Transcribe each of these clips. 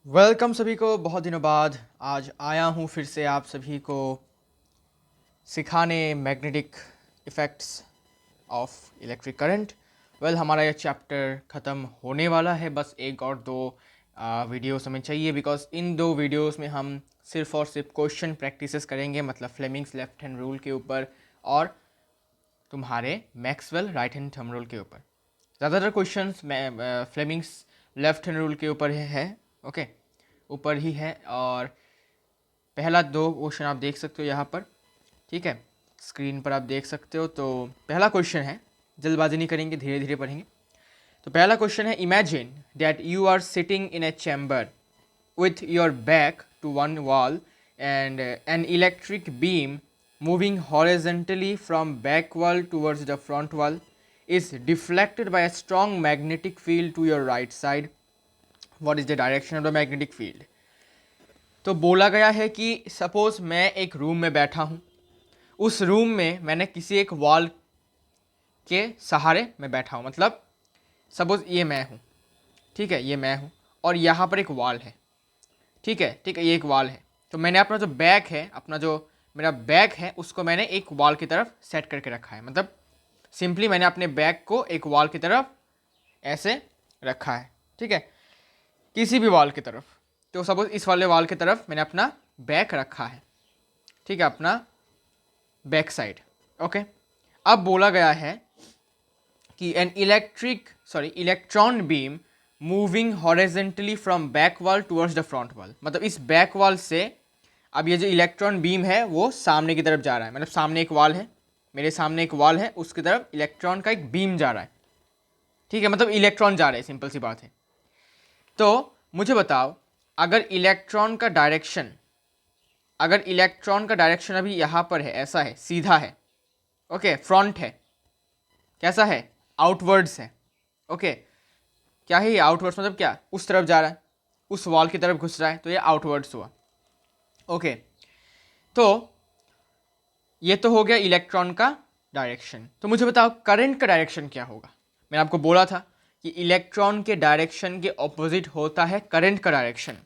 Welcome सभी को। बहुत दिनों बाद आज आया हूँ फिर से आप सभी को सिखाने magnetic effects of electric current. हमारा ये चैप्टर ख़त्म होने वाला है, बस एक और दो वीडियोस हमें चाहिए बिकॉज इन दो वीडियोस में हम सिर्फ और सिर्फ क्वेश्चन प्रैक्टिसेस करेंगे, मतलब फ्लेमिंग्स लेफ्ट हैंड रूल के ऊपर और तुम्हारे Maxwell right hand thumb rule के ऊपर। ज़्यादातर questions Fleming's left hand rule के ऊपर है, ओके ऊपर ही है। और पहला दो क्वेश्चन आप देख सकते हो यहाँ पर, ठीक है, स्क्रीन पर आप देख सकते हो। तो पहला क्वेश्चन है, जल्दबाजी नहीं करेंगे, धीरे धीरे पढ़ेंगे। तो पहला क्वेश्चन है, imagine that you are sitting in a chamber with your back to one wall and an electric beam moving horizontally from back wall towards the front wall is deflected by a strong magnetic field to your right side. What is the direction of the magnetic field? तो बोला गया है कि suppose मैं एक room में बैठा हूँ, उस रूम में मैंने किसी एक वॉल के सहारे में बैठा हूँ, मतलब सपोज ये मैं हूँ, ठीक है, ये मैं हूँ और यहाँ पर एक वॉल है, ठीक है, ये एक वॉल है। तो मैंने अपना जो बैक है, अपना जो मेरा बैक है, उसको मैंने एक वॉल की तरफ सेट करके रखा है, मतलब सिंपली मैंने अपने बैक को एक वॉल की तरफ ऐसे रखा है, ठीक है, किसी भी वॉल की तरफ। तो सपोज इस वाले वॉल की तरफ मैंने अपना बैक रखा है, ठीक है, अपना बैक साइड, ओके। अब बोला गया है कि an electron beam moving horizontally from back wall towards the front wall, मतलब इस बैक वॉल से अब ये जो इलेक्ट्रॉन बीम है वो सामने की तरफ जा रहा है, मतलब सामने एक वॉल है, मेरे सामने एक वॉल है, उसकी तरफ इलेक्ट्रॉन का एक बीम जा रहा है, ठीक है, मतलब इलेक्ट्रॉन जा रहे हैं, सिंपल सी बात है। तो मुझे बताओ, अगर इलेक्ट्रॉन का डायरेक्शन अभी यहाँ पर है, ऐसा है, सीधा है, ओके, फ्रंट है, कैसा है, आउटवर्ड्स है, ओके, क्या है ये आउटवर्ड्स, मतलब क्या, उस तरफ जा रहा है, उस वॉल की तरफ घुस रहा है, तो ये आउटवर्ड्स हुआ, ओके। तो ये तो हो गया इलेक्ट्रॉन का डायरेक्शन। तो मुझे बताओ करंट का डायरेक्शन क्या होगा। मैंने आपको बोला था कि इलेक्ट्रॉन के डायरेक्शन के ऑपोजिट होता है करंट का डायरेक्शन।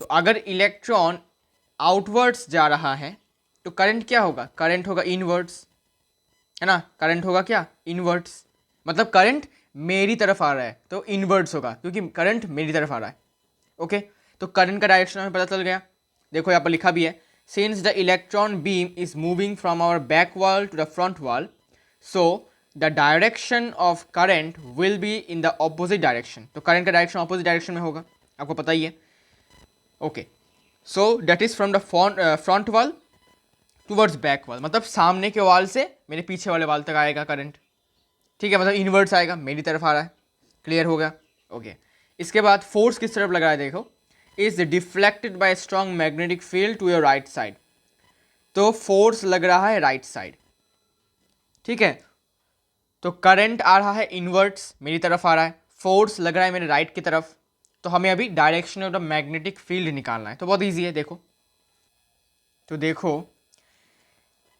तो अगर इलेक्ट्रॉन आउटवर्ड्स जा रहा है तो करंट क्या होगा, करंट होगा इनवर्ड्स, है ना, करंट होगा क्या, इनवर्ड्स, मतलब करंट मेरी तरफ आ रहा है तो इनवर्ड्स होगा, क्योंकि करंट मेरी तरफ आ रहा है, ओके। तो करंट का डायरेक्शन हमें पता चल गया, देखो यहाँ पर लिखा भी है, since the electron beam is moving from our back wall to the front wall, so the direction of current will be in the opposite direction. तो करंट का डायरेक्शन ऑपोजिट डायरेक्शन में होगा, आपको पता ही है, okay. So that is from the front wall towards back wall, मतलब सामने के वॉल से मेरे पीछे वाले वॉल तक आएगा करंट, ठीक है, मतलब इनवर्ट्स आएगा, मेरी तरफ आ रहा है, क्लियर हो गया, ओके। इसके बाद फोर्स किस तरफ लग रहा है, देखो, is deflected by strong magnetic field to your right side. तो फोर्स लग रहा है राइट साइड, ठीक है, तो करंट आ रहा है इनवर्ट्स, मेरी तरफ आ रहा है, फोर्स लग रहा है मेरे राइट की तरफ। तो हमें अभी direction of the magnetic field निकालना है, तो बहुत ईजी है, देखो, तो देखो,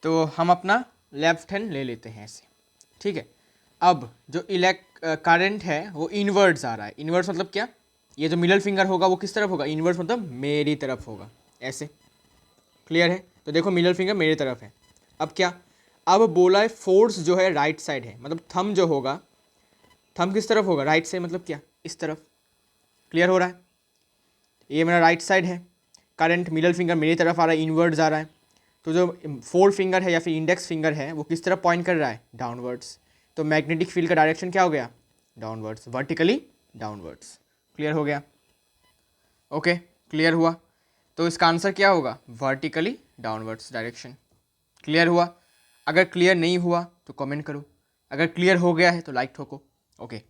तो हम अपना लेफ्ट हैंड ले लेते हैं ऐसे, ठीक है। अब जो करंट है वो इनवर्ड्स आ रहा है, इनवर्ड्स मतलब क्या, ये जो मिडल फिंगर होगा वो किस तरफ होगा, इनवर्ड्स मतलब मेरी तरफ होगा, ऐसे, क्लियर है। तो देखो मिडल फिंगर मेरी तरफ है। अब क्या, अब बोला है फोर्स जो है राइट साइड है, मतलब थंब जो होगा, थंब किस तरफ होगा, राइट से, मतलब क्या, इस तरफ, क्लियर हो रहा है, ये मेरा राइट साइड है, करंट मिडल फिंगर मेरी तरफ आ रहा है, इनवर्ड्स आ रहा है। तो जो फोर फिंगर है या फिर इंडेक्स फिंगर है वो किस तरफ पॉइंट कर रहा है, डाउनवर्ड्स। तो मैग्नेटिक फील्ड का डायरेक्शन क्या हो गया, डाउनवर्ड्स, वर्टिकली डाउनवर्ड्स, क्लियर हो गया, ओके, क्लियर हुआ। तो इसका आंसर क्या होगा, वर्टिकली डाउनवर्ड्स डायरेक्शन, क्लियर हुआ। अगर क्लियर नहीं हुआ तो कमेंट करो, अगर क्लियर हो गया है तो लाइक ठोको, ओके।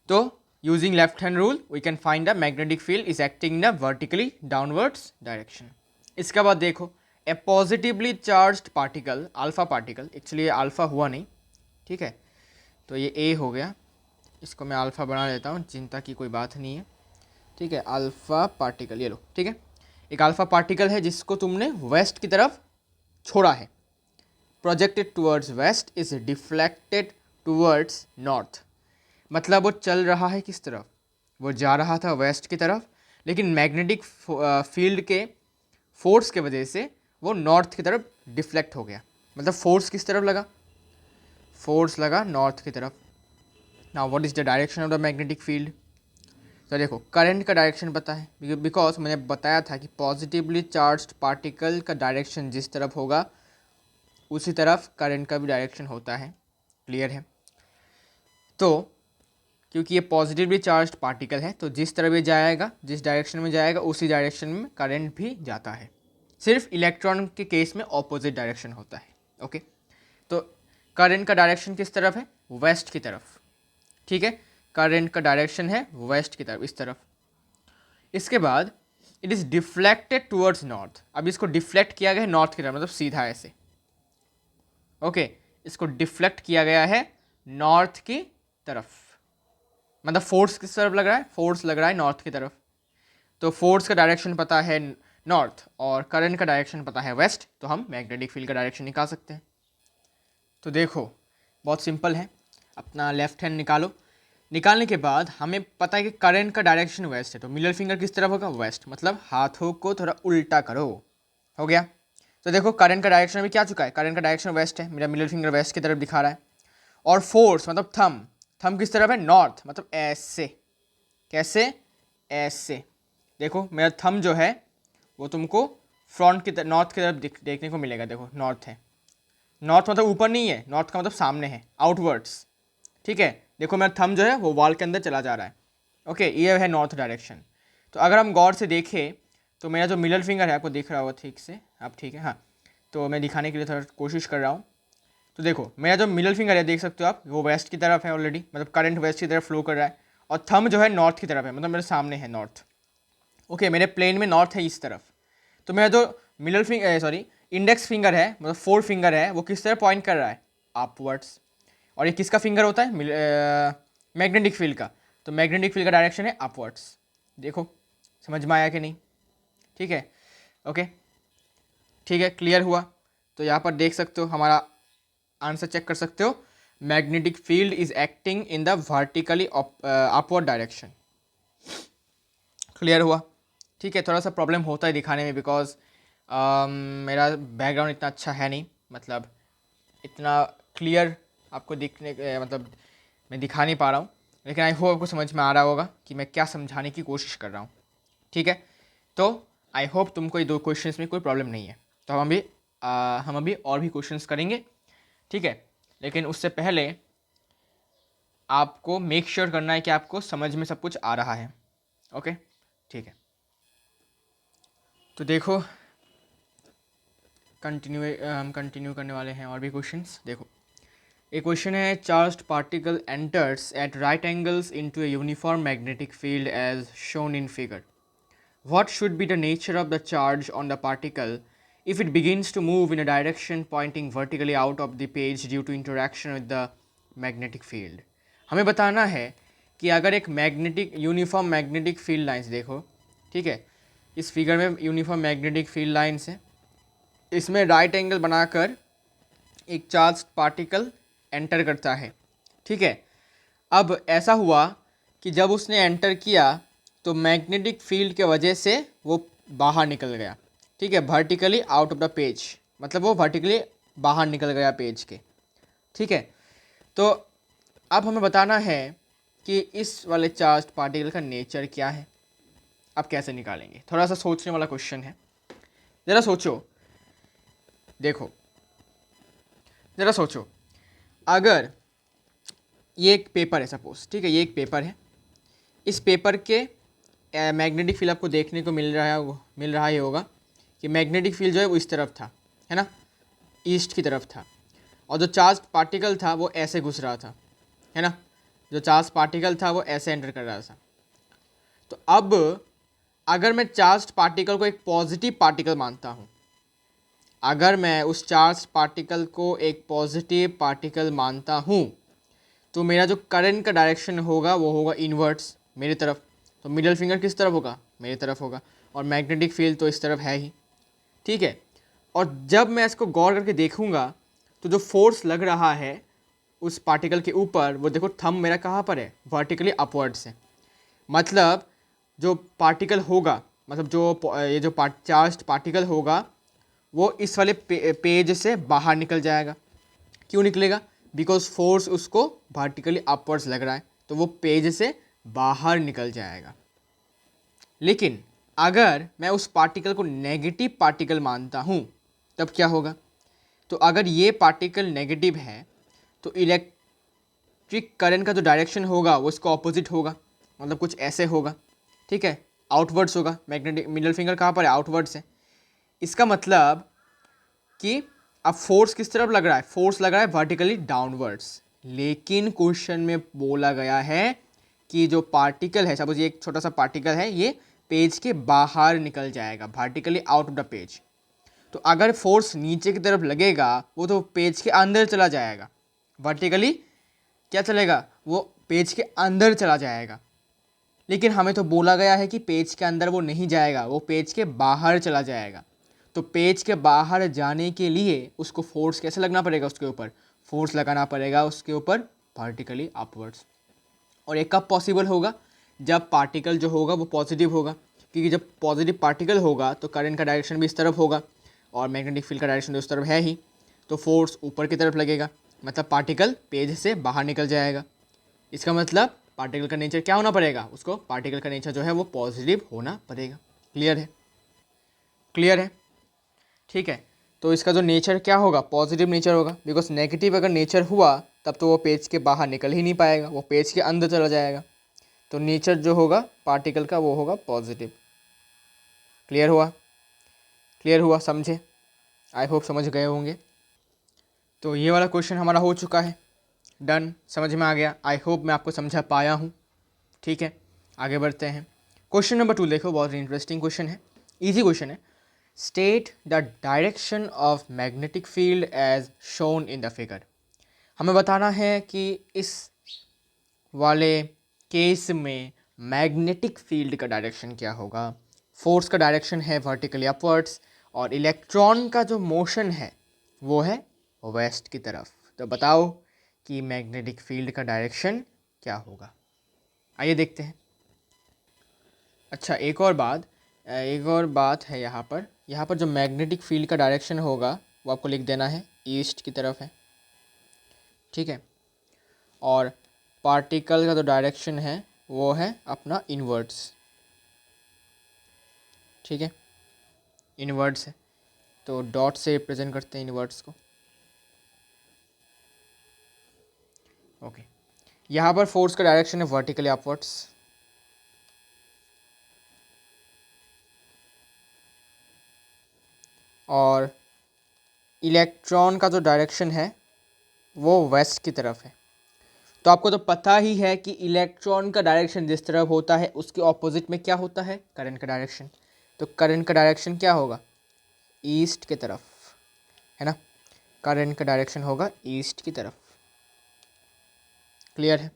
तो using left hand rule we can find the magnetic field is acting in the vertically downwards direction. इसके बाद देखो, a positively charged particle, alpha particle, actually ये अल्फा हुआ नहीं, ठीक है, तो ये ए हो गया, इसको मैं अल्फ़ा बना लेता हूँ, चिंता की कोई बात नहीं है, ठीक है, अल्फ़ा पार्टिकल, ये लो, ठीक है, एक अल्फ़ा पार्टिकल है जिसको तुमने वेस्ट की तरफ छोड़ा है, projected towards west is deflected towards north, मतलब वो चल रहा है किस तरफ, वो जा रहा था वेस्ट की तरफ, लेकिन मैग्नेटिक फील्ड के फोर्स के वजह से वो नॉर्थ की तरफ डिफ्लेक्ट हो गया। मतलब फोर्स किस तरफ लगा, फोर्स लगा नॉर्थ की तरफ। Now what is the direction of the magnetic field. तो देखो करंट का डायरेक्शन पता है, बिकॉज मैंने बताया था कि पॉजिटिवली चार्ज्ड पार्टिकल का डायरेक्शन जिस तरफ होगा उसी तरफ करंट का भी डायरेक्शन होता है। क्लियर है। तो क्योंकि ये पॉजिटिवली चार्ज्ड पार्टिकल है तो जिस तरफ ये जाएगा, जिस डायरेक्शन में जाएगा उसी डायरेक्शन में करंट भी जाता है। सिर्फ इलेक्ट्रॉन के केस में ऑपोजिट डायरेक्शन होता है। ओके, तो करंट का डायरेक्शन किस तरफ है, वेस्ट की तरफ। ठीक है, करंट का डायरेक्शन है वेस्ट की तरफ, इस तरफ। इसके बाद it is deflected towards north. अब इसको डिफ्लेक्ट किया गया है नॉर्थ की तरफ, मतलब सीधा ऐसे। ओके, इसको डिफ्लेक्ट किया गया है नॉर्थ की तरफ। मतलब फोर्स किस तरफ लग रहा है, फोर्स लग रहा है नॉर्थ की तरफ। तो फोर्स का डायरेक्शन पता है नॉर्थ और करंट का डायरेक्शन पता है वेस्ट, तो हम मैग्नेटिक फील्ड का डायरेक्शन निकाल सकते हैं। तो देखो बहुत सिंपल है, अपना लेफ्ट हैंड निकालो। निकालने के बाद हमें पता है कि करंट का डायरेक्शन वेस्ट है, तो मिडल फिंगर किस तरफ होगा, वेस्ट। मतलब हाथों को थोड़ा उल्टा करो, हो गया। तो देखो करंट का डायरेक्शन अभी क्या चुका है, करंट का डायरेक्शन वेस्ट है, मेरा मिडल फिंगर वेस्ट की तरफ दिखा रहा है। और फोर्स मतलब थंब, थंब किस तरफ है, नॉर्थ, मतलब ऐसे। कैसे, ऐसे। देखो मेरा थंब जो है वो तुमको फ्रंट की तरफ, नॉर्थ की तरफ देखने को मिलेगा। देखो नॉर्थ है, नॉर्थ मतलब ऊपर नहीं है, नॉर्थ का मतलब सामने है, आउटवर्ड्स। ठीक है, देखो मेरा थंब जो है वो वॉल के अंदर चला जा रहा है। ओके, ये है नॉर्थ डायरेक्शन। तो अगर हम गौर से देखें तो मेरा जो मिडल फिंगर है, आपको दिख रहा होगा ठीक से, आप ठीक है, हाँ। तो मैं दिखाने के लिए थोड़ा कोशिश कर रहा हूँ। तो देखो मेरा जो मिडल फिंगर है, देख सकते हो आप, वो वेस्ट की तरफ है ऑलरेडी, मतलब करंट वेस्ट की तरफ फ्लो कर रहा है। और थंब जो है नॉर्थ की तरफ है, मतलब मेरे सामने है नॉर्थ। ओके, मेरे प्लेन में नॉर्थ है इस तरफ। तो मेरा जो middle finger sorry index finger है, मतलब फोर फिंगर है, वो किस तरफ पॉइंट कर रहा है, अपवर्ड्स। और ये किसका फिंगर होता है, मैग्नेटिक फील्ड का। तो मैग्नेटिक फील्ड का डायरेक्शन है अपवर्ड्स। देखो समझ में आया कि नहीं, ठीक है। ओके, ठीक है, क्लियर हुआ। तो यहाँ पर देख सकते हो, हमारा आंसर चेक कर सकते हो, magnetic field is acting in the vertically upward direction. Clear हुआ, ठीक है। थोड़ा सा प्रॉब्लम होता है दिखाने में, बिकॉज मेरा बैकग्राउंड इतना अच्छा है नहीं, मतलब इतना क्लियर आपको दिखने मतलब मैं दिखा नहीं पा रहा हूँ। लेकिन आई होप आपको समझ में आ रहा होगा कि मैं क्या समझाने की कोशिश कर रहा हूँ। ठीक है, तो आई होप तुमको ये दो क्वेश्चंस में कोई प्रॉब्लम नहीं है। तो हम अभी और भी क्वेश्चंस करेंगे, ठीक है। लेकिन उससे पहले आपको मेक श्योर करना है कि आपको समझ में सब कुछ आ रहा है। ओके, ठीक है। तो देखो हम कंटिन्यू करने वाले हैं और भी क्वेश्चंस। देखो एक क्वेश्चन है, charged particle enters at right angles into a uniform magnetic field as shown in figure. What should be the nature of the charge on the particle if it begins to move in a direction pointing vertically out of the page due to interaction with the magnetic field? हमें बताना है कि अगर एक magnetic uniform magnetic field lines, देखो ठीक है, इस फिगर में यूनिफॉर्म मैग्नेटिक फील्ड लाइंस है, इसमें राइट एंगल बनाकर एक चार्ज पार्टिकल एंटर करता है। ठीक है, अब ऐसा हुआ कि जब उसने एंटर किया तो मैग्नेटिक फील्ड के वजह से वो बाहर निकल गया। ठीक है, vertically out of the page, मतलब वो वर्टिकली बाहर निकल गया पेज के। ठीक है, तो अब हमें बताना है कि इस वाले चार्ज पार्टिकल का नेचर क्या है। अब कैसे निकालेंगे, थोड़ा सा सोचने वाला क्वेश्चन है, ज़रा सोचो। देखो ज़रा सोचो, अगर ये एक पेपर है सपोज, ठीक है, ये एक पेपर है, इस पेपर के मैग्नेटिक फील्ड आपको देखने को मिल रहा ही होगा कि मैग्नेटिक फील्ड जो है वो इस तरफ था, है ना, ईस्ट की तरफ था। और जो चार्ज पार्टिकल था वो ऐसे घुस रहा था, है ना, जो चार्ज पार्टिकल था वो ऐसे एंटर कर रहा था। तो अब अगर मैं चार्ज पार्टिकल को एक पॉजिटिव पार्टिकल मानता हूँ, अगर मैं उस चार्ज पार्टिकल को एक पॉजिटिव पार्टिकल मानता हूँ, तो मेरा जो करंट का डायरेक्शन होगा वो होगा इनवर्ट्स, मेरी तरफ। तो मिडल फिंगर किस तरफ होगा, मेरी तरफ होगा। और मैग्नेटिक फील्ड तो इस तरफ है ही, ठीक है। और जब मैं इसको गौर करके देखूंगा तो जो फोर्स लग रहा है उस पार्टिकल के ऊपर, वो देखो थंब मेरा कहाँ पर है, वर्टिकली अपवर्ड्स है। मतलब जो पार्टिकल होगा, मतलब ये जो चार्ज्ड पार्टिकल होगा वो इस वाले पेज से बाहर निकल जाएगा। क्यों निकलेगा? बिकॉज फोर्स उसको वर्टिकली अपवर्ड्स लग रहा है, तो वो पेज से बाहर निकल जाएगा। लेकिन अगर मैं उस पार्टिकल को नेगेटिव पार्टिकल मानता हूँ तब क्या होगा? तो अगर ये पार्टिकल नेगेटिव है तो इलेक्ट्रिक करंट का जो डायरेक्शन होगा वो इसको ऑपोजिट होगा, मतलब कुछ ऐसे होगा, ठीक है, आउटवर्ड्स होगा। मैग्नेटिक मिडल फिंगर कहाँ पर है? आउटवर्ड्स है। इसका मतलब कि अब फोर्स किस तरफ लग रहा है? फोर्स लग रहा है वर्टिकली डाउनवर्ड्स। लेकिन क्वेश्चन में बोला गया है कि जो पार्टिकल है, सपोज ये एक छोटा सा पार्टिकल है, ये पेज के बाहर निकल जाएगा, vertically out of the page. तो अगर फोर्स नीचे की तरफ लगेगा वो तो पेज के अंदर चला जाएगा, वर्टिकली क्या चलेगा? वो पेज के अंदर चला जाएगा। लेकिन हमें तो बोला गया है कि पेज के अंदर वो नहीं जाएगा, वो पेज के बाहर चला जाएगा। तो पेज के बाहर जाने के लिए उसको फोर्स कैसे लगना पड़ेगा? उसके ऊपर फोर्स लगाना पड़ेगा, उसके ऊपर वर्टिकली अपवर्ड्स। और ये कब पॉसिबल होगा? जब पार्टिकल जो होगा वो पॉजिटिव होगा, क्योंकि जब पॉजिटिव पार्टिकल होगा तो करंट का डायरेक्शन भी इस तरफ होगा और मैग्नेटिक फील्ड का डायरेक्शन तो इस तरफ है ही, तो फोर्स ऊपर की तरफ लगेगा, मतलब पार्टिकल पेज से बाहर निकल जाएगा। इसका मतलब पार्टिकल का नेचर क्या होना पड़ेगा? उसको पार्टिकल का नेचर जो है वो पॉजिटिव होना पड़ेगा। क्लियर है? क्लियर है? ठीक है, तो इसका जो नेचर क्या होगा? पॉजिटिव नेचर होगा, बिकॉज नेगेटिव अगर नेचर हुआ तब तो वो पेज के बाहर निकल ही नहीं पाएगा, वो पेज के अंदर चला जाएगा। तो नेचर जो होगा पार्टिकल का वो होगा पॉजिटिव। क्लियर हुआ? क्लियर हुआ? समझे? आई होप समझ गए होंगे। तो ये वाला क्वेश्चन हमारा हो चुका है, डन, समझ में आ गया। आई होप मैं आपको समझा पाया हूँ। ठीक है, आगे बढ़ते हैं। क्वेश्चन नंबर 2 देखो, बहुत इंटरेस्टिंग क्वेश्चन है, इजी क्वेश्चन है। State the direction of magnetic field as shown in the figure. हमें बताना है कि इस वाले केस में मैग्नेटिक फील्ड का डायरेक्शन क्या होगा। फोर्स का डायरेक्शन है वर्टिकली अपवर्ड्स और इलेक्ट्रॉन का जो मोशन है वो है वेस्ट की तरफ। तो बताओ कि मैग्नेटिक फील्ड का डायरेक्शन क्या होगा। आइए देखते हैं। अच्छा, एक और बात है यहाँ पर जो मैग्नेटिक फील्ड का डायरेक्शन होगा वो आपको लिख देना है, ईस्ट की तरफ है, ठीक है। और पार्टिकल का जो डायरेक्शन है वो है अपना इनवर्ड्स, ठीक है, इनवर्ड्स है। तो डॉट से रिप्रेजेंट करते हैं इनवर्ड्स को। ओके, यहाँ पर फोर्स का डायरेक्शन है वर्टिकली अपवर्ड्स, और इलेक्ट्रॉन का जो डायरेक्शन है वो वेस्ट की तरफ है। तो आपको तो पता ही है कि इलेक्ट्रॉन का डायरेक्शन जिस तरफ होता है उसके ऑपोजिट में क्या होता है? करंट का डायरेक्शन। तो करंट का डायरेक्शन क्या होगा? ईस्ट की तरफ, है ना। करंट का डायरेक्शन होगा ईस्ट की तरफ। क्लियर है?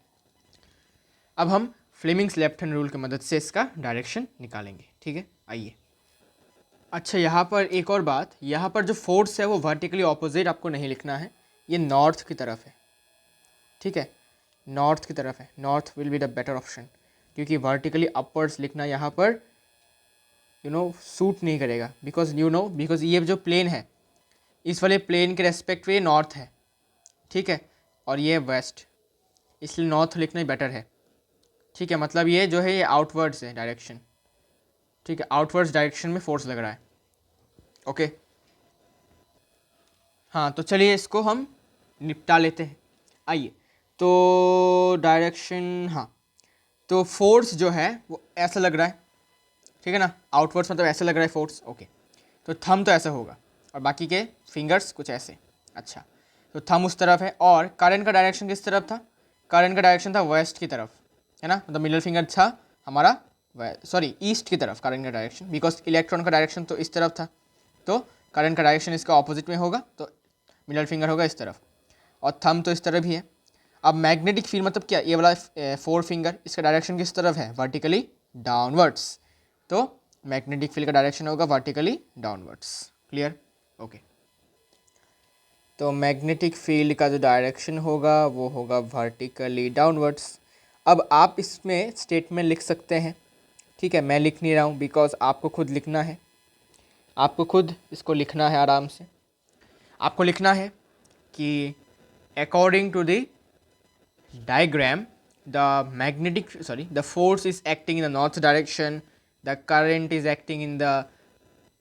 अब हम फ्लेमिंग्स लेफ्ट हैंड रूल की मदद से इसका डायरेक्शन निकालेंगे, ठीक है। आइए। अच्छा, यहाँ पर एक और बात, यहाँ पर जो फोर्स है वो वर्टिकली ऑपोजिट आपको नहीं लिखना है, ये नॉर्थ की तरफ है, ठीक है, नॉर्थ की तरफ है। North will be the better option, क्योंकि वर्टिकली अपवर्ड्स लिखना यहाँ पर सूट नहीं करेगा, बिकॉज ये जो प्लेन है इस वाले प्लेन के रेस्पेक्ट में ये नॉर्थ है, ठीक है, और ये वेस्ट, इसलिए नॉर्थ लिखना ही बेटर है, ठीक है। मतलब ये जो है ये आउटवर्ड्स है डायरेक्शन, ठीक है, आउटवर्ड्स डायरेक्शन में फोर्स लग रहा है। ओके, हाँ, तो चलिए इसको हम निपटा लेते हैं। आइए, तो डायरेक्शन, हाँ, तो फोर्स जो है वो ऐसा लग रहा है, ठीक है ना, आउटवर्ड्स मतलब ऐसा लग रहा है फोर्स। ओके, तो थंब तो ऐसा होगा और बाकी के फिंगर्स कुछ ऐसे। अच्छा, तो थंब उस तरफ है और करंट का डायरेक्शन किस तरफ था? करंट का डायरेक्शन था वेस्ट की तरफ, है ना, मतलब मिडल फिंगर था हमारा ईस्ट की तरफ करंट का डायरेक्शन, बिकॉज इलेक्ट्रॉन का डायरेक्शन तो इस तरफ था, तो करंट का डायरेक्शन इसका ऑपोजिट में होगा, तो मिडल फिंगर होगा इस तरफ और थंब तो इस तरफ ही है। अब मैग्नेटिक फील्ड मतलब क्या? ये वाला 4 फिंगर, इसका डायरेक्शन किस तरफ है? वर्टिकली डाउनवर्ड्स, तो मैग्नेटिक फील्ड का डायरेक्शन होगा वर्टिकली डाउनवर्ड्स। क्लियर? ओके, तो मैग्नेटिक फील्ड का जो डायरेक्शन होगा वो होगा वर्टिकली डाउनवर्ड्स। अब आप इसमें स्टेटमेंट लिख सकते हैं ठीक है, मैं लिख नहीं रहा हूँ बिकॉज आपको खुद लिखना है, आपको खुद इसको लिखना है आराम से। आपको लिखना है कि according to the diagram, the force is acting in the north direction, the current is acting in the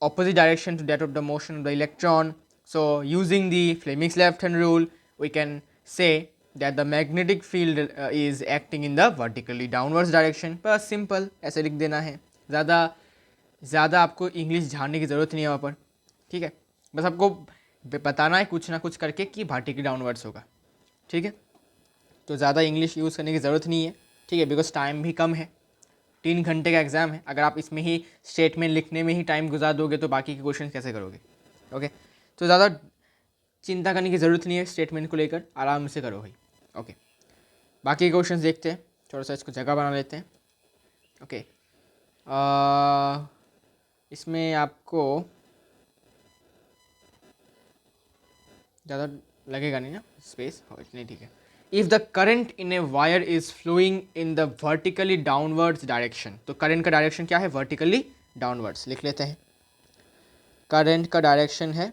opposite direction to that of the motion of the electron. So using the Fleming's left hand rule, we can say that the magnetic field is acting in the vertically downwards direction. बस simple ऐसे लिख देना है, ज़्यादा आपको English जानने की ज़रूरत नहीं है वहाँ पर, ठीक है। बस आपको बताना है कुछ ना कुछ करके कि वर्टिकली डाउनवर्ड्स होगा, ठीक है। तो ज़्यादा इंग्लिश यूज़ करने की ज़रूरत नहीं है, ठीक है, बिकॉज टाइम भी कम है, 3 घंटे का एग्ज़ाम है। अगर आप इसमें ही स्टेटमेंट लिखने में ही टाइम गुजार दोगे तो बाकी के क्वेश्चन कैसे करोगे। ओके, तो ज़्यादा चिंता करने की ज़रूरत नहीं है, स्टेटमेंट को लेकर आराम से करो भाई। ओके, बाकी क्वेश्चन देखते हैं, थोड़ा सा इसको जगह बना लेते हैं। ओके, इसमें आपको ज़्यादा लगेगा नहीं ना स्पेस, हाँ इतनी ठीक है। If the current in a wire is flowing in the vertically downwards direction, तो करंट का डायरेक्शन क्या है, वर्टिकली डाउनवर्ड्स लिख लेते हैं। करंट का डायरेक्शन है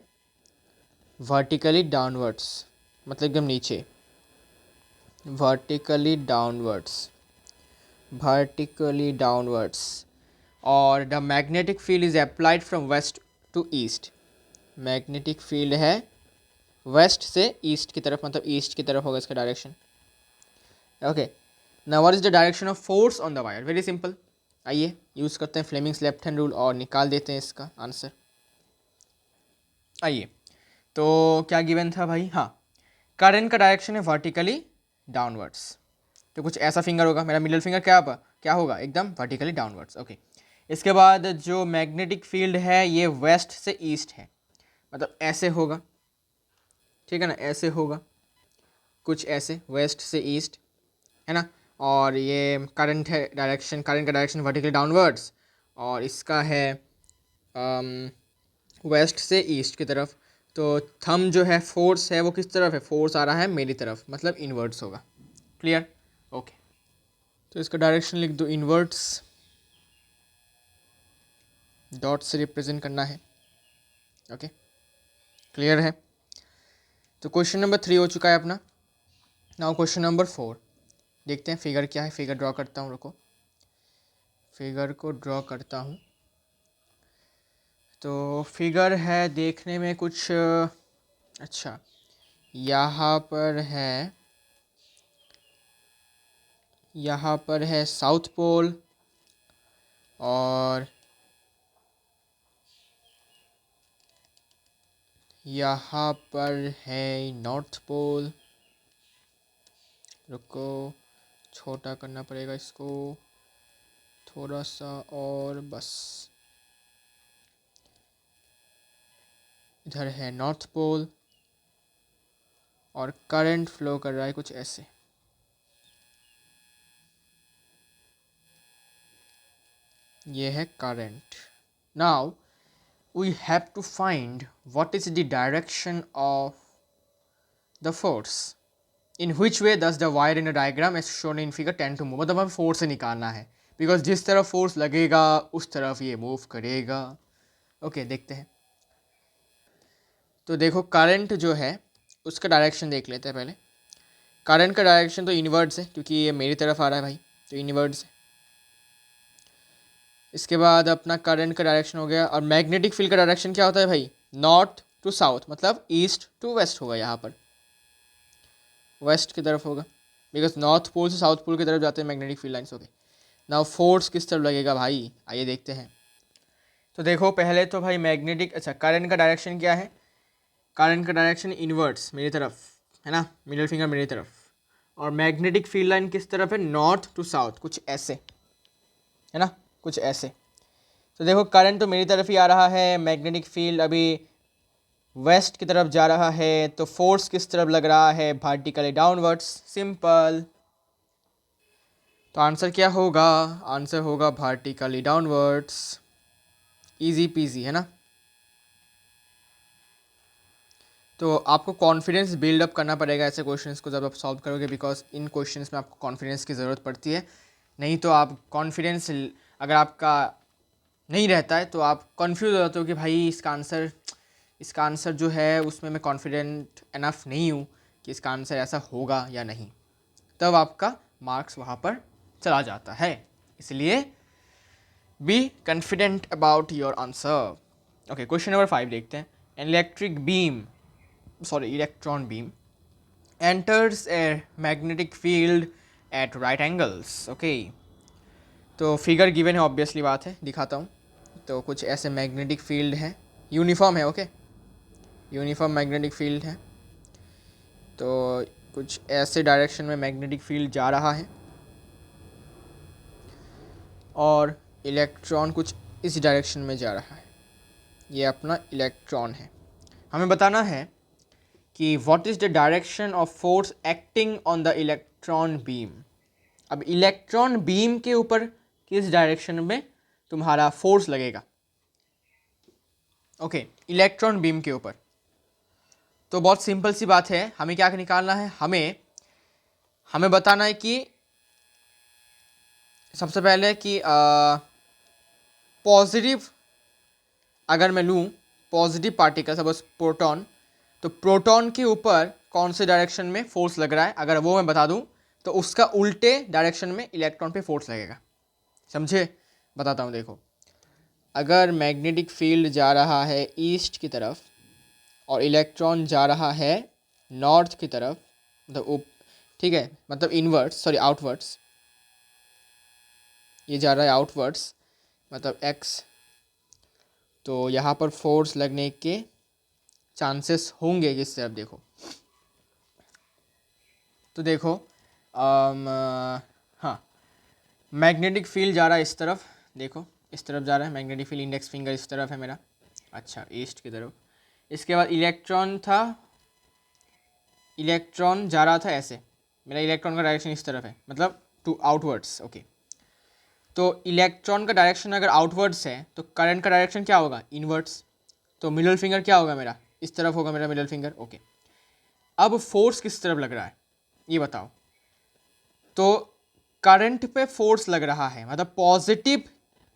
वर्टिकली डाउनवर्ड्स, मतलब एकदम नीचे, वर्टिकली डाउनवर्ड्स, वर्टिकली डाउनवर्ड्स। और the magnetic field is applied from west to east, magnetic field है वेस्ट से ईस्ट की तरफ, मतलब ईस्ट की तरफ होगा इसका direction. Okay, now what is the direction of force on the wire, very simple. आइए यूज़ करते हैं फ्लेमिंग्स लेफ्ट हैंड रूल और निकाल देते हैं इसका आंसर। आइए, तो क्या गिवन था भाई, हाँ, करंट का डायरेक्शन है वर्टिकली डाउनवर्ड्स, तो कुछ ऐसा फिंगर होगा, मेरा मिडिल फिंगर क्या होगा, एकदम वर्टिकली डाउनवर्ड्स। ओके, इसके बाद जो मैग्नेटिक फील्ड है ये वेस्ट से ईस्ट है, मतलब ऐसे होगा, ठीक है ना, ऐसे होगा कुछ ऐसे, वेस्ट से ईस्ट है ना। और ये करंट है डायरेक्शन, करंट का डायरेक्शन वर्टिकली डाउनवर्ड्स, और इसका है वेस्ट से ईस्ट की तरफ। तो थंब जो है फोर्स है वो किस तरफ है, फोर्स आ रहा है मेरी तरफ, मतलब इनवर्ट्स होगा। क्लियर, ओके, तो इसका डायरेक्शन लिख दो, इनवर्ट्स, डॉट से रिप्रेजेंट करना है। ओके, क्लियर है। तो क्वेश्चन नंबर 3 हो चुका है अपना। नाउ क्वेश्चन नंबर 4 देखते हैं, फिगर क्या है, फिगर ड्रॉ करता हूँ, रुको, फिगर को ड्रॉ करता हूँ। तो फिगर है देखने में कुछ अच्छा, यहाँ पर है साउथ पोल, और यहाँ पर है नॉर्थ पोल। रुको, छोटा करना पड़ेगा इसको थोड़ा सा, और बस इधर है नॉर्थ पोल, और करंट फ्लो कर रहा है कुछ ऐसे। ये है current. Now we have to find what is the direction of the force in which way does the wire in a diagram as shown in figure 10 to move, मतलब हमें फोर्स से निकालना है, बिकॉज जिस तरफ फोर्स लगेगा उस तरफ ये मूव करेगा। ओके, देखते हैं। तो देखो करंट जो है उसका डायरेक्शन देख लेते हैं पहले। करंट का डायरेक्शन तो इनवर्ड्स है, क्योंकि ये मेरी तरफ आ रहा है भाई, तो इनवर्ड्स है। इसके बाद अपना करंट का डायरेक्शन हो गया, और मैग्नेटिक फील्ड का डायरेक्शन क्या होता है भाई, नॉर्थ टू साउथ, मतलब ईस्ट टू वेस्ट होगा, यहाँ पर वेस्ट की तरफ होगा, बिकॉज नॉर्थ पोल से साउथ पोल की तरफ जाते हैं magnetic field lines. Okay, now force किस तरफ लगेगा भाई, आइए देखते हैं। तो देखो पहले तो भाई मैग्नेटिक, अच्छा करंट का डायरेक्शन क्या है, करंट का डायरेक्शन इनवर्ड्स मेरी तरफ है ना, मिडिल फिंगर मेरी तरफ, और मैग्नेटिक फील्ड लाइन किस तरफ है, नॉर्थ टू साउथ, कुछ ऐसे है ना, कुछ ऐसे। तो देखो करंट तो मेरी तरफ ही आ रहा है, मैग्नेटिक फील्ड अभी वेस्ट की तरफ जा रहा है, तो फोर्स किस तरफ लग रहा है, वर्टिकली डाउनवर्ड्स, सिंपल। तो आंसर क्या होगा, आंसर होगा वर्टिकली डाउनवर्ड्स, इजी पीजी है ना। तो आपको कॉन्फिडेंस बिल्डअप करना पड़ेगा ऐसे क्वेश्चंस को जब आप सॉल्व करोगे, बिकॉज इन क्वेश्चंस में आपको कॉन्फिडेंस की ज़रूरत पड़ती है, नहीं तो आप कॉन्फिडेंस अगर आपका नहीं रहता है तो आप कंफ्यूज हो जाते हो कि भाई इसका आंसर जो है उसमें मैं कॉन्फिडेंट इनफ नहीं हूँ कि इसका आंसर ऐसा होगा या नहीं, तब आपका मार्क्स वहाँ पर चला जाता है। इसलिए be confident about your answer. Okay, question number 5 देखते हैं। Electron beam enters a magnetic field at right angles। Okay, तो फिगर गिवन है, ऑब्वियसली बात है, दिखाता हूँ। तो कुछ ऐसे मैग्नेटिक फील्ड है, यूनिफॉर्म है। ओके, यूनिफॉर्म मैग्नेटिक फील्ड है। तो कुछ ऐसे डायरेक्शन में मैग्नेटिक फील्ड जा रहा है और इलेक्ट्रॉन कुछ इस डायरेक्शन में जा रहा है। ये अपना इलेक्ट्रॉन है। हमें बताना है कि what is the direction of force acting on the electron beam. अब इलेक्ट्रॉन बीम के ऊपर किस डायरेक्शन में तुम्हारा फोर्स लगेगा। ओके, इलेक्ट्रॉन बीम के ऊपर। तो बहुत सिंपल सी बात है, हमें क्या निकालना है, हमें बताना है कि सबसे पहले कि पॉजिटिव, अगर मैं लूँ पॉजिटिव पार्टिकल सपोज प्रोटॉन, तो प्रोटॉन के ऊपर कौन से डायरेक्शन में फोर्स लग रहा है, अगर वो मैं बता दूं तो उसका उल्टे डायरेक्शन में इलेक्ट्रॉन पे फोर्स लगेगा। समझे, बताता हूँ। देखो, अगर मैग्नेटिक फील्ड जा रहा है ईस्ट की तरफ और इलेक्ट्रॉन जा रहा है नॉर्थ की तरफ, मतलब ठीक है, मतलब इनवर्ड्स, सॉरी आउटवर्ड्स, ये जा रहा है आउटवर्ड्स मतलब एक्स, तो यहाँ पर फोर्स लगने के चांसेस होंगे किस तरफ। देखो, तो देखो हाँ, मैग्नेटिक फील्ड जा रहा है इस तरफ, देखो इस तरफ जा रहा है मैग्नेटिक फील्ड, इंडेक्स फिंगर इस तरफ है मेरा, अच्छा ईस्ट की तरफ। इसके बाद इलेक्ट्रॉन जा रहा था ऐसे, मेरा इलेक्ट्रॉन का डायरेक्शन इस तरफ है, मतलब टू आउटवर्ड्स। ओके, तो इलेक्ट्रॉन का डायरेक्शन अगर आउटवर्ड्स है तो करंट का डायरेक्शन क्या होगा, इनवर्ड्स। तो मिडल फिंगर क्या होगा मेरा, इस तरफ होगा मेरा मिडल फिंगर। ओके, अब फोर्स किस तरफ लग रहा है ये बताओ। तो करंट पे फोर्स लग रहा है, मतलब पॉजिटिव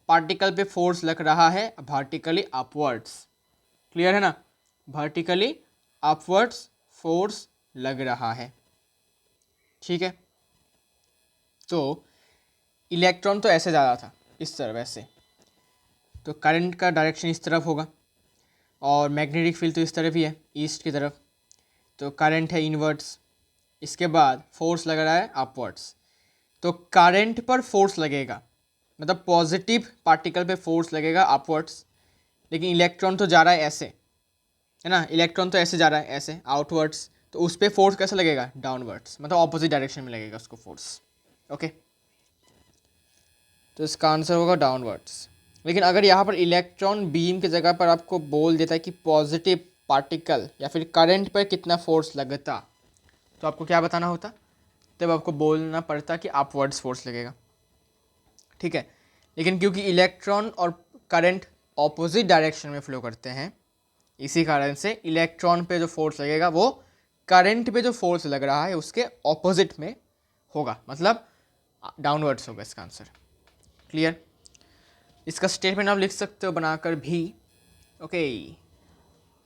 पार्टिकल पे फोर्स लग रहा है वर्टिकली अपवर्ड्स। क्लियर है ना, वर्टिकली अपवर्ड्स फोर्स लग रहा है। ठीक है, तो इलेक्ट्रॉन तो ऐसे जा रहा था इस तरफ ऐसे, तो करंट का डायरेक्शन इस तरफ होगा, और मैग्नेटिक फील्ड तो इस तरफ ही है ईस्ट की तरफ, तो करंट है इनवर्ड्स। इसके बाद फोर्स लग रहा है अपवर्ड्स, तो करंट पर फोर्स लगेगा, मतलब पॉजिटिव पार्टिकल पे फोर्स लगेगा अपवर्ड्स। लेकिन इलेक्ट्रॉन तो जा रहा है ऐसे, है ना, इलेक्ट्रॉन तो ऐसे जा रहा है ऐसे आउटवर्ड्स, तो उस पर फोर्स कैसे लगेगा, डाउनवर्ड्स, मतलब ऑपोजिट डायरेक्शन में लगेगा उसको फोर्स। ओके, तो इसका आंसर होगा डाउनवर्ड्स। लेकिन अगर यहाँ पर इलेक्ट्रॉन बीम की जगह पर आपको बोल देता है कि पॉजिटिव पार्टिकल या फिर करंट पर कितना फोर्स लगता, तो आपको क्या बताना होता, तब आपको बोलना पड़ता कि अपवर्ड्स फोर्स लगेगा। ठीक है, लेकिन क्योंकि इलेक्ट्रॉन और करंट ऑपोजिट डायरेक्शन में फ्लो करते हैं, इसी कारण से इलेक्ट्रॉन पे जो फोर्स लगेगा वो करंट पे जो फोर्स लग रहा है उसके ऑपोजिट में होगा, मतलब डाउनवर्ड्स होगा इसका आंसर। क्लियर, इसका स्टेटमेंट आप लिख सकते हो बनाकर भी। ओके,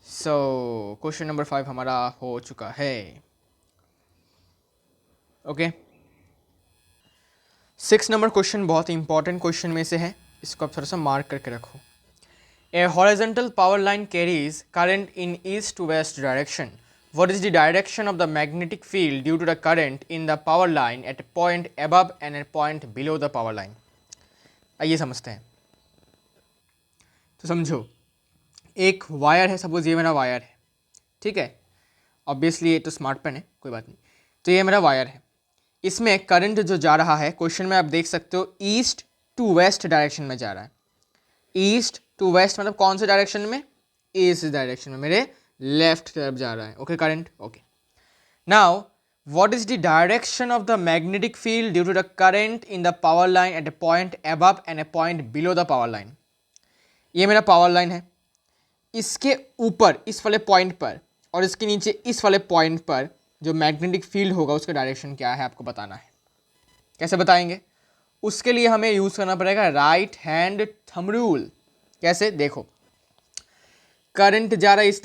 सो क्वेश्चन नंबर 5 हमारा हो चुका है। ओके, 6 नंबर क्वेश्चन बहुत ही इंपॉर्टेंट क्वेश्चन में से है, इसको आप थोड़ा सा मार्क करके रखो। A horizontal power line carries current in east to west direction. What is the direction of the magnetic field due to the current in the power line at a point above and a point below the power line? आइए समझते हैं। तो समझो, एक wire है, suppose ये मेरा wire है, ठीक है, ऑब्वियसली ये तो स्मार्ट पेन है, कोई बात नहीं। तो ये मेरा वायर है, इसमें करंट जो जा रहा है, क्वेश्चन में आप देख सकते हो ईस्ट टू वेस्ट डायरेक्शन में जा रहा है। ईस्ट टू वेस्ट मतलब कौन से डायरेक्शन में, इस डायरेक्शन में, मेरे लेफ्ट तरफ जा रहा है। Okay, current. Okay, now what is the direction of the magnetic field due to the current in the power line at a point above and a point below the power line? ये मेरा power line है, इसके ऊपर इस वाले point पर और इसके नीचे इस वाले पॉइंट पर जो मैग्नेटिक फील्ड होगा उसका डायरेक्शन क्या है आपको बताना है। कैसे बताएंगे, उसके लिए हमें यूज़ करना पड़ेगा राइट हैंड थंब रूल। कैसे, देखो करंट जा रहा है इस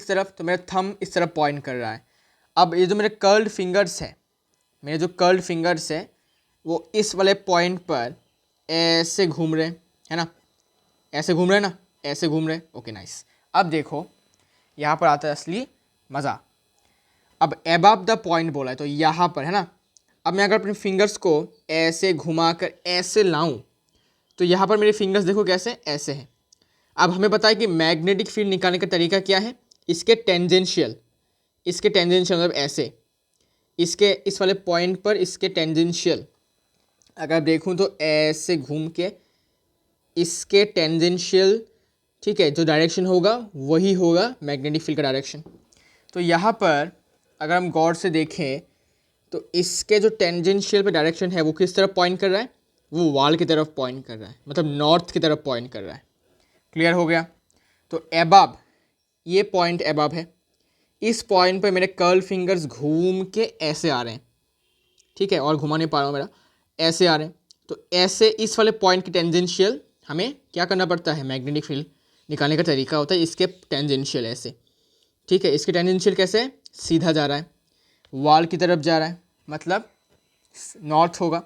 तरफ, तो मेरा थंब इस तरफ पॉइंट कर रहा है। अब ये जो मेरे कर्ल्ड फिंगर्स है, मेरे जो कर्ल्ड फिंगर्स है वो इस वाले पॉइंट पर ऐसे घूम रहे हैं, है ना, ऐसे घूम रहे हैं ना, ऐसे घूम रहे हैं। Okay nice. अब देखो यहाँ पर आता है असली मज़ा। अब एबव द पॉइंट बोला है तो यहाँ पर, है ना, अब मैं अगर अपने फिंगर्स को ऐसे घुमा कर ऐसे लाऊं तो यहाँ पर मेरे फिंगर्स देखो कैसे, ऐसे हैं। अब हमें पता है कि मैग्नेटिक फील्ड निकालने का तरीका क्या है, इसके टेंजेंशियल, इसके टेंजेंशियल मतलब ऐसे, इसके इस वाले पॉइंट पर इसके टेंजेंशियल अगर देखूं तो ऐसे घूम के इसके टेंजेंशियल, ठीक है, जो डायरेक्शन होगा वही होगा मैग्नेटिक फील्ड का डायरेक्शन। तो यहाँ पर अगर हम गौर से देखें तो इसके जो टेंजेंशियल पे डायरेक्शन है वो किस तरफ पॉइंट कर रहा है, वो वॉल की तरफ पॉइंट कर रहा है, मतलब नॉर्थ की तरफ पॉइंट कर रहा है। क्लियर हो गया। तो एबब, ये पॉइंट एबब है, इस पॉइंट पे मेरे कर्ल फिंगर्स घूम के ऐसे आ रहे हैं, ठीक है, और घुमा नहीं पा रहा हूँ मेरा, ऐसे आ रहे हैं। तो ऐसे इस वाले पॉइंट की टेंजेंशियल हमें क्या करना पड़ता है, मैग्नेटिक फील्ड निकालने का तरीका होता है इसके टेंजेंशियल ऐसे, ठीक है। इसके टेंजेंशियल कैसे, सीधा जा रहा है, वॉल की तरफ जा रहा है, मतलब नॉर्थ होगा,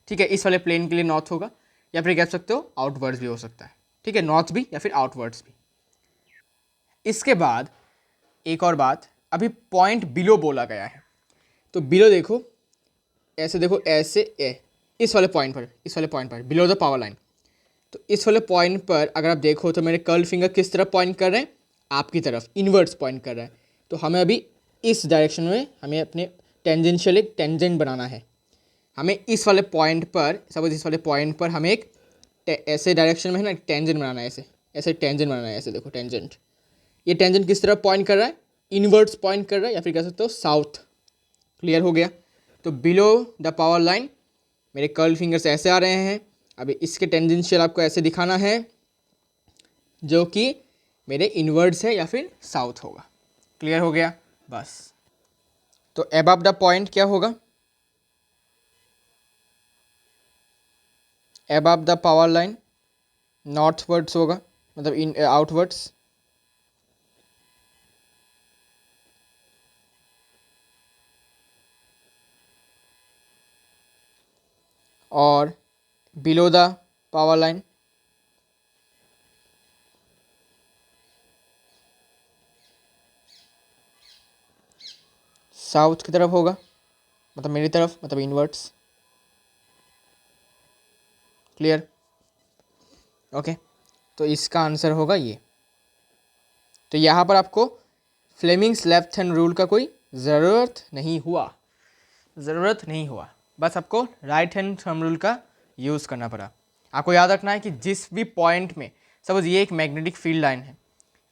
ठीक है, इस वाले प्लेन के लिए नॉर्थ होगा, या फिर कह सकते हो आउटवर्ड्स भी हो सकता है, ठीक है, नॉर्थ भी या फिर आउटवर्ड्स भी। इसके बाद एक और बात, अभी पॉइंट बिलो बोला गया है, तो बिलो देखो ऐसे, देखो ऐसे इस वाले पॉइंट पर, इस वाले पॉइंट पर बिलो द पावर लाइन, तो इस वाले पॉइंट पर अगर आप देखो तो मेरे कर्ल फिंगर किस तरफ पॉइंट कर रहे हैं, आपकी तरफ, इनवर्ड्स पॉइंट कर रहा है। तो हमें अभी इस डायरेक्शन में हमें अपने टेंजेंशियल एक टेंजेंट बनाना है। हमें इस वाले पॉइंट पर, सपोज इस वाले पॉइंट पर हमें एक ऐसे डायरेक्शन में है ना एक टेंजेंट बनाना है, ऐसे ऐसे टेंजेंट बनाना है, ऐसे देखो टेंजेंट, ये टेंजेंट किस तरफ पॉइंट कर रहा है, इनवर्ड्स पॉइंट कर रहा है, या फिर कह सकते हो साउथ। क्लियर हो गया। तो बिलो द पावर लाइन मेरे कर्ल फिंगर्स ऐसे आ रहे हैं, अभी इसके टेंजेंशियल आपको ऐसे दिखाना है जो कि मेरे इनवर्ड्स है या फिर साउथ होगा। क्लियर हो गया बस। तो अबव द पॉइंट क्या होगा, above the power line northwards होगा, मतलब इन आउटवर्ड्स, और below the power line south की तरफ होगा, मतलब मेरी तरफ, मतलब इनवर्ड्स। Clear, okay. तो इसका आंसर होगा ये। तो यहाँ पर आपको फ्लेमिंग्स लेफ्ट हैंड रूल का कोई ज़रूरत नहीं हुआ, ज़रूरत नहीं हुआ, बस आपको राइट हैंड थंब रूल का यूज़ करना पड़ा। आपको याद रखना है कि जिस भी पॉइंट में, सपोज ये एक मैग्नेटिक फील्ड लाइन है,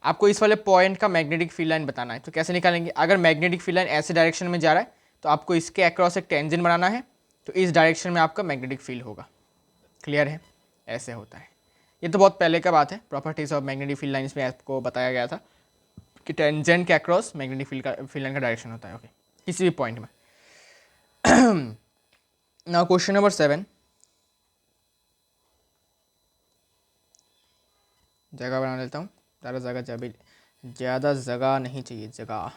आपको इस वाले पॉइंट का मैग्नेटिक फील्ड लाइन बताना है। तो कैसे निकालेंगे, अगर मैग्नेटिक फील्ड लाइन ऐसे डायरेक्शन में जा रहा है तो आपको इसके अक्रॉस एक टेंजेंट बनाना है, तो इस डायरेक्शन में आपका मैग्नेटिक फील्ड होगा। क्लियर है, ऐसे होता है। ये तो बहुत पहले का बात है, properties of magnetic field lines में आपको बताया गया था कि टेंजेंट के अक्रॉस मैग्नेटिक फील्ड लाइन का डायरेक्शन होता है, ओके, किसी भी पॉइंट में। नाउ क्वेश्चन नंबर 7, जगह बना लेता हूँ, ज़्यादा जगह नहीं चाहिए, जगह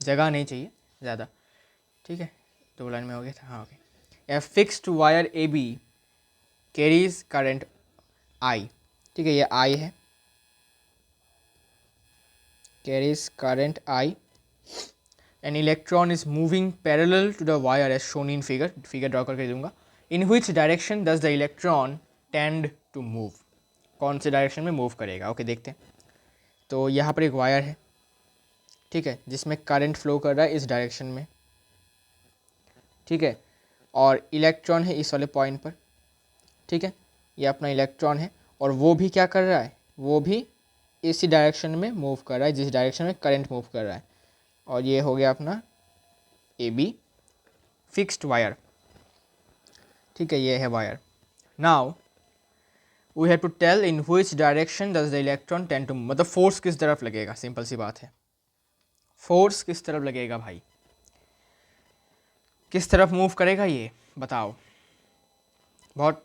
जगह नहीं चाहिए ज़्यादा, ठीक है, 2 लाइन में हो गया था, हाँ okay. A fixed wire A B carries current I, ठीक है, ये आई है, carries current I, an electron is moving parallel to the wire as shown in figure draw करके दूंगा। In which direction does the electron tend to move, कौन से direction में move करेगा, ओके देखते हैं। तो यहाँ पर एक वायर है, ठीक है, जिसमें करंट फ्लो कर रहा है इस डायरेक्शन में, ठीक है, और इलेक्ट्रॉन है इस वाले पॉइंट पर, ठीक है, ये अपना इलेक्ट्रॉन है, और वो भी क्या कर रहा है, वो भी इसी डायरेक्शन में मूव कर रहा है जिस डायरेक्शन में करंट मूव कर रहा है, और ये हो गया अपना ए बी फिक्स्ड वायर, ठीक है, ये है wire. Now we have to tell in which direction does the electron tend to, मतलब फोर्स किस तरफ लगेगा, सिंपल सी बात है, फोर्स किस तरफ लगेगा भाई, किस तरफ मूव करेगा ये बताओ, बहुत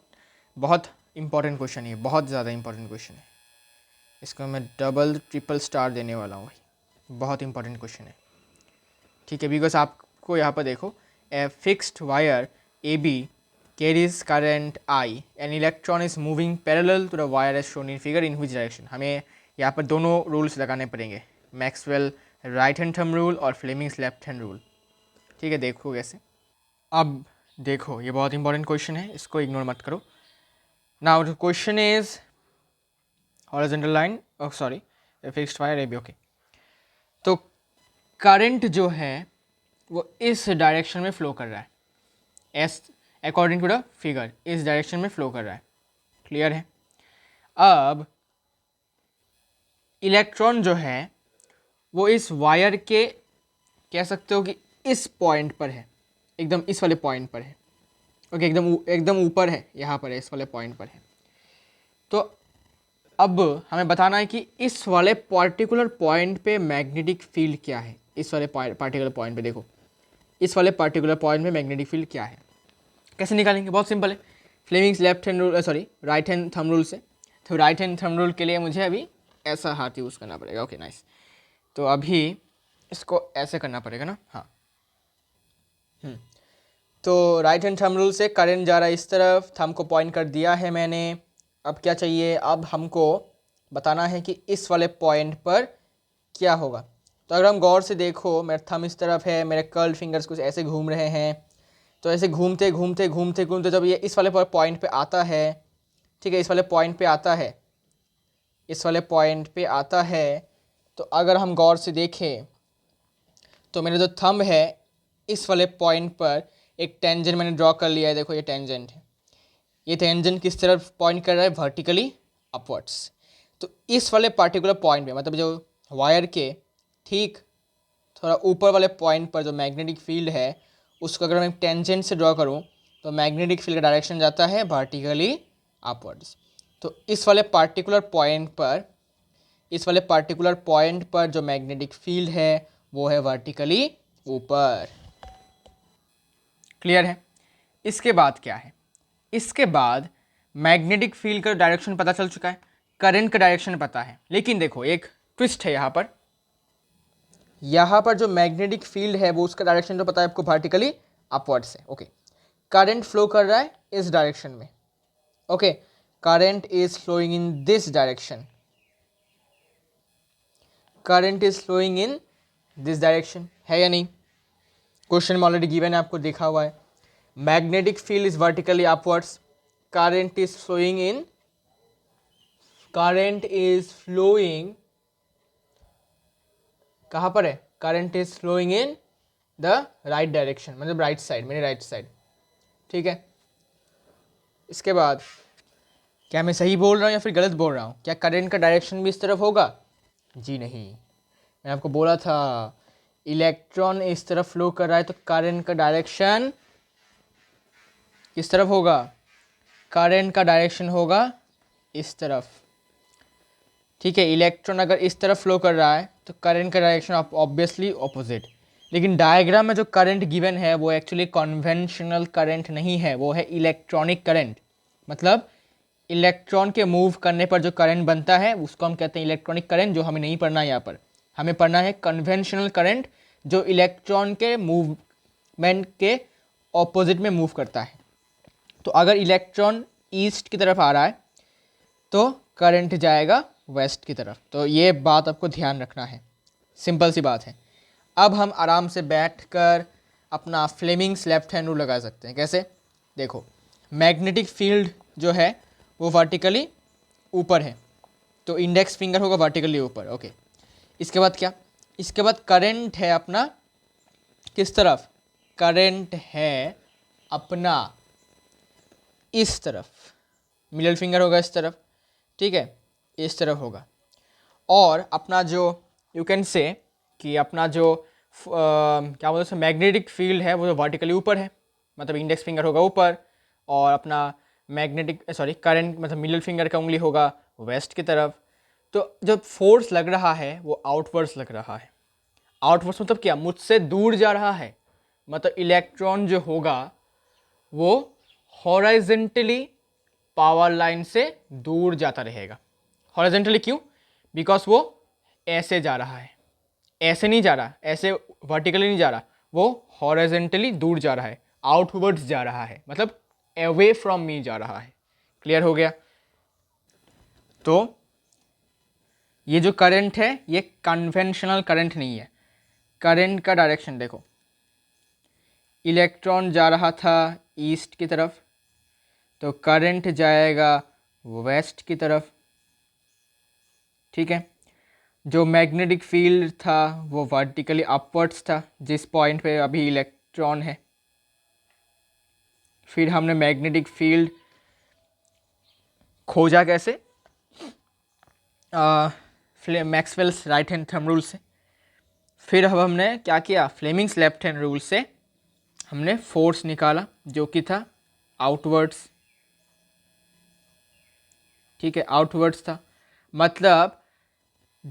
बहुत इंपॉर्टेंट क्वेश्चन है, बहुत ज़्यादा इंपॉर्टेंट क्वेश्चन है, इसको मैं डबल ट्रिपल स्टार देने वाला हूँ भाई, बहुत इंपॉर्टेंट क्वेश्चन है। ठीक है, बिकॉज आपको यहाँ पर देखो, a fixed wire A B carries current I, an electron is moving parallel to the wire as shown in figure, in which direction. हमें यहाँ पर दोनों रूल्स लगाने पड़ेंगे, Maxwell right hand thumb rule और फ्लेमिंग्स लेफ्ट हैंड रूल। ठीक है, देखो कैसे। अब देखो, ये बहुत इंपॉर्टेंट क्वेश्चन है, इसको इग्नोर मत करो। Now the question is horizontal line, oh sorry, fixed wire A B, okay. तो करंट जो है वो इस डायरेक्शन में फ्लो कर रहा है, as according to the figure इस डायरेक्शन में फ्लो कर रहा है, क्लियर है। अब इलेक्ट्रॉन जो है वो इस वायर के, कह सकते हो कि इस पॉइंट पर है, एकदम इस वाले पॉइंट पर है, ओके, एकदम ऊपर है, यहाँ पर है, इस वाले पॉइंट पर है। तो अब हमें बताना है कि इस वाले पर्टिकुलर पॉइंट पे मैग्नेटिक फील्ड क्या है। इस वाले पर्टिकुलर पॉइंट पे देखो, इस वाले पर्टिकुलर पॉइंट पे मैग्नेटिक फील्ड क्या है, कैसे निकालेंगे, बहुत सिंपल है, Fleming's left hand rule, sorry right hand thumb rule से। तो राइट हैंड थंब रूल के लिए मुझे अभी ऐसा हाथ यूज़ करना पड़ेगा, ओके नाइस। तो अभी इसको ऐसे करना पड़ेगा ना, हाँ। तो राइट हैंड थंब रूल से करंट जा रहा है इस तरफ, थंब को पॉइंट कर दिया है मैंने। अब क्या चाहिए, अब हमको बताना है कि इस वाले पॉइंट पर क्या होगा। तो अगर हम गौर से देखो, मेरा थंब इस तरफ है, मेरे कर्ल फिंगर्स कुछ ऐसे घूम रहे हैं, तो ऐसे घूमते घूमते घूमते घूमते जब ये इस वाले पॉइंट पे आता है, ठीक है, इस वाले पॉइंट पे आता है, इस वाले पॉइंट पे आता है, तो अगर हम गौर से देखें तो मेरा जो थंब है इस वाले पॉइंट पर एक टेंजेंट मैंने ड्रॉ कर लिया है, देखो ये टेंजेंट है। ये टेंजेंट किस तरफ पॉइंट कर रहा है, वर्टिकली अपवर्ड्स। तो इस वाले पार्टिकुलर पॉइंट पे, मतलब जो वायर के ठीक थोड़ा ऊपर वाले पॉइंट पर जो मैग्नेटिक फील्ड है, उसको अगर मैं टेंजेंट से ड्रॉ करूँ तो मैग्नेटिक फील्ड का डायरेक्शन जाता है वर्टिकली अपवर्ड्स। तो इस वाले पार्टिकुलर पॉइंट पर, इस वाले पार्टिकुलर पॉइंट पर जो मैग्नेटिक फील्ड है वो है वर्टिकली ऊपर, क्लियर है। इसके बाद क्या है, इसके बाद मैग्नेटिक फील्ड का डायरेक्शन पता चल चुका है, करंट का डायरेक्शन पता है, लेकिन देखो एक ट्विस्ट है यहाँ पर जो मैग्नेटिक फील्ड है वो उसका डायरेक्शन तो पता है आपको, वर्टिकली अपवर्ड्स है, ओके। करंट फ्लो कर रहा है इस डायरेक्शन में, okay, current is flowing in this direction, current is flowing in this direction, है या नहीं, क्वेश्चन में ऑलरेडी गिवन है, आपको देखा हुआ है। Magnetic field is vertically upwards, current is flowing in, current is flowing कहाँ पर है, current is flowing in the right direction, मतलब राइट साइड, मेरी राइट साइड, ठीक है। इसके बाद क्या मैं सही बोल रहा हूँ या फिर गलत बोल रहा हूँ, क्या करंट का डायरेक्शन भी इस तरफ होगा, जी नहीं, मैंने आपको बोला था इलेक्ट्रॉन इस तरफ फ्लो कर रहा है तो करंट का डायरेक्शन किस तरफ होगा, करंट का डायरेक्शन होगा इस तरफ, ठीक है। इलेक्ट्रॉन अगर इस तरफ फ्लो कर रहा है तो करंट का डायरेक्शन ऑब्वियसली ऑपोजिट। लेकिन डायग्राम में जो करंट गिवन है वो एक्चुअली कन्वेंशनल करंट नहीं है, वो है इलेक्ट्रॉनिक करंट। मतलब इलेक्ट्रॉन के मूव करने पर जो करंट बनता है उसको हम कहते हैं इलेक्ट्रॉनिक करंट, जो हमें नहीं पढ़ना है यहाँ पर। हमें पढ़ना है कन्वेंशनल करंट, जो इलेक्ट्रॉन के मूवमेंट के ऑपोजिट में मूव करता है। तो अगर इलेक्ट्रॉन ईस्ट की तरफ आ रहा है तो करंट जाएगा वेस्ट की तरफ। तो ये बात आपको ध्यान रखना है, सिंपल सी बात है। अब हम आराम से बैठकर अपना फ्लेमिंग्स लेफ्ट हैंड रूल लगा सकते हैं। कैसे, देखो मैग्नेटिक फील्ड जो है वो वर्टिकली ऊपर है, तो इंडेक्स फिंगर होगा वर्टिकली ऊपर, ओके। इसके बाद क्या, इसके बाद करंट है अपना किस तरफ, करंट है अपना इस तरफ, मिडिल फिंगर होगा इस तरफ, ठीक है, इस तरफ होगा। और अपना जो यू कैन से कि अपना जो क्या बोलते हैं मैग्नेटिक फील्ड है वो जो वर्टिकली ऊपर है, मतलब इंडेक्स फिंगर होगा ऊपर, और अपना मैग्नेटिक करंट मतलब मिडिल फिंगर का उंगली होगा वेस्ट की तरफ। तो जब फोर्स लग रहा है वो आउटवर्ड्स लग रहा है। आउटवर्ड्स मतलब क्या, मुझसे दूर जा रहा है, मतलब इलेक्ट्रॉन जो होगा वो हॉराइजेंटली पावर लाइन से दूर जाता रहेगा। हॉरिजॉन्टली क्यों? बिकॉज वो ऐसे जा रहा है, ऐसे नहीं जा रहा, ऐसे वर्टिकली नहीं जा रहा, वो हॉरिजॉन्टली दूर जा रहा है, आउटवर्ड्स जा रहा है, मतलब अवे फ्रॉम मी जा रहा है। क्लियर हो गया? तो ये जो करंट है ये कन्वेंशनल करंट नहीं है। करंट का डायरेक्शन देखो, इलेक्ट्रॉन जा रहा था ईस्ट की तरफ, तो करंट जाएगा वेस्ट की तरफ। ठीक है, जो मैग्नेटिक फील्ड था वो वर्टिकली अपवर्ड्स था, जिस पॉइंट पे अभी इलेक्ट्रॉन है। फिर हमने मैग्नेटिक फील्ड खोजा कैसे? Maxwell's right hand thumb rule से। फिर अब हमने क्या किया? फ्लेमिंग्स लेफ्ट हैंड रूल से हमने फोर्स निकाला जो कि था आउटवर्ड्स। ठीक है, आउटवर्ड्स था, मतलब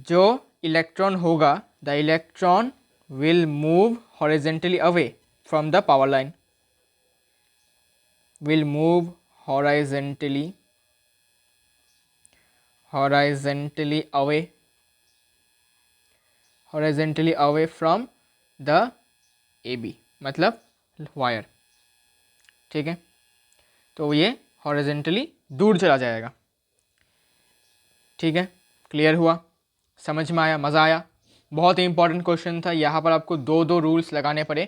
जो इलेक्ट्रॉन होगा, the electron will move horizontally away from the power line, will move horizontally away from the AB, मतलब वायर। ठीक है, तो ये हॉरिजेंटली दूर चला जाएगा। ठीक है, क्लियर हुआ? समझ में आया? मज़ा आया? बहुत ही इंपॉर्टेंट क्वेश्चन था, यहाँ पर आपको दो दो रूल्स लगाने पड़े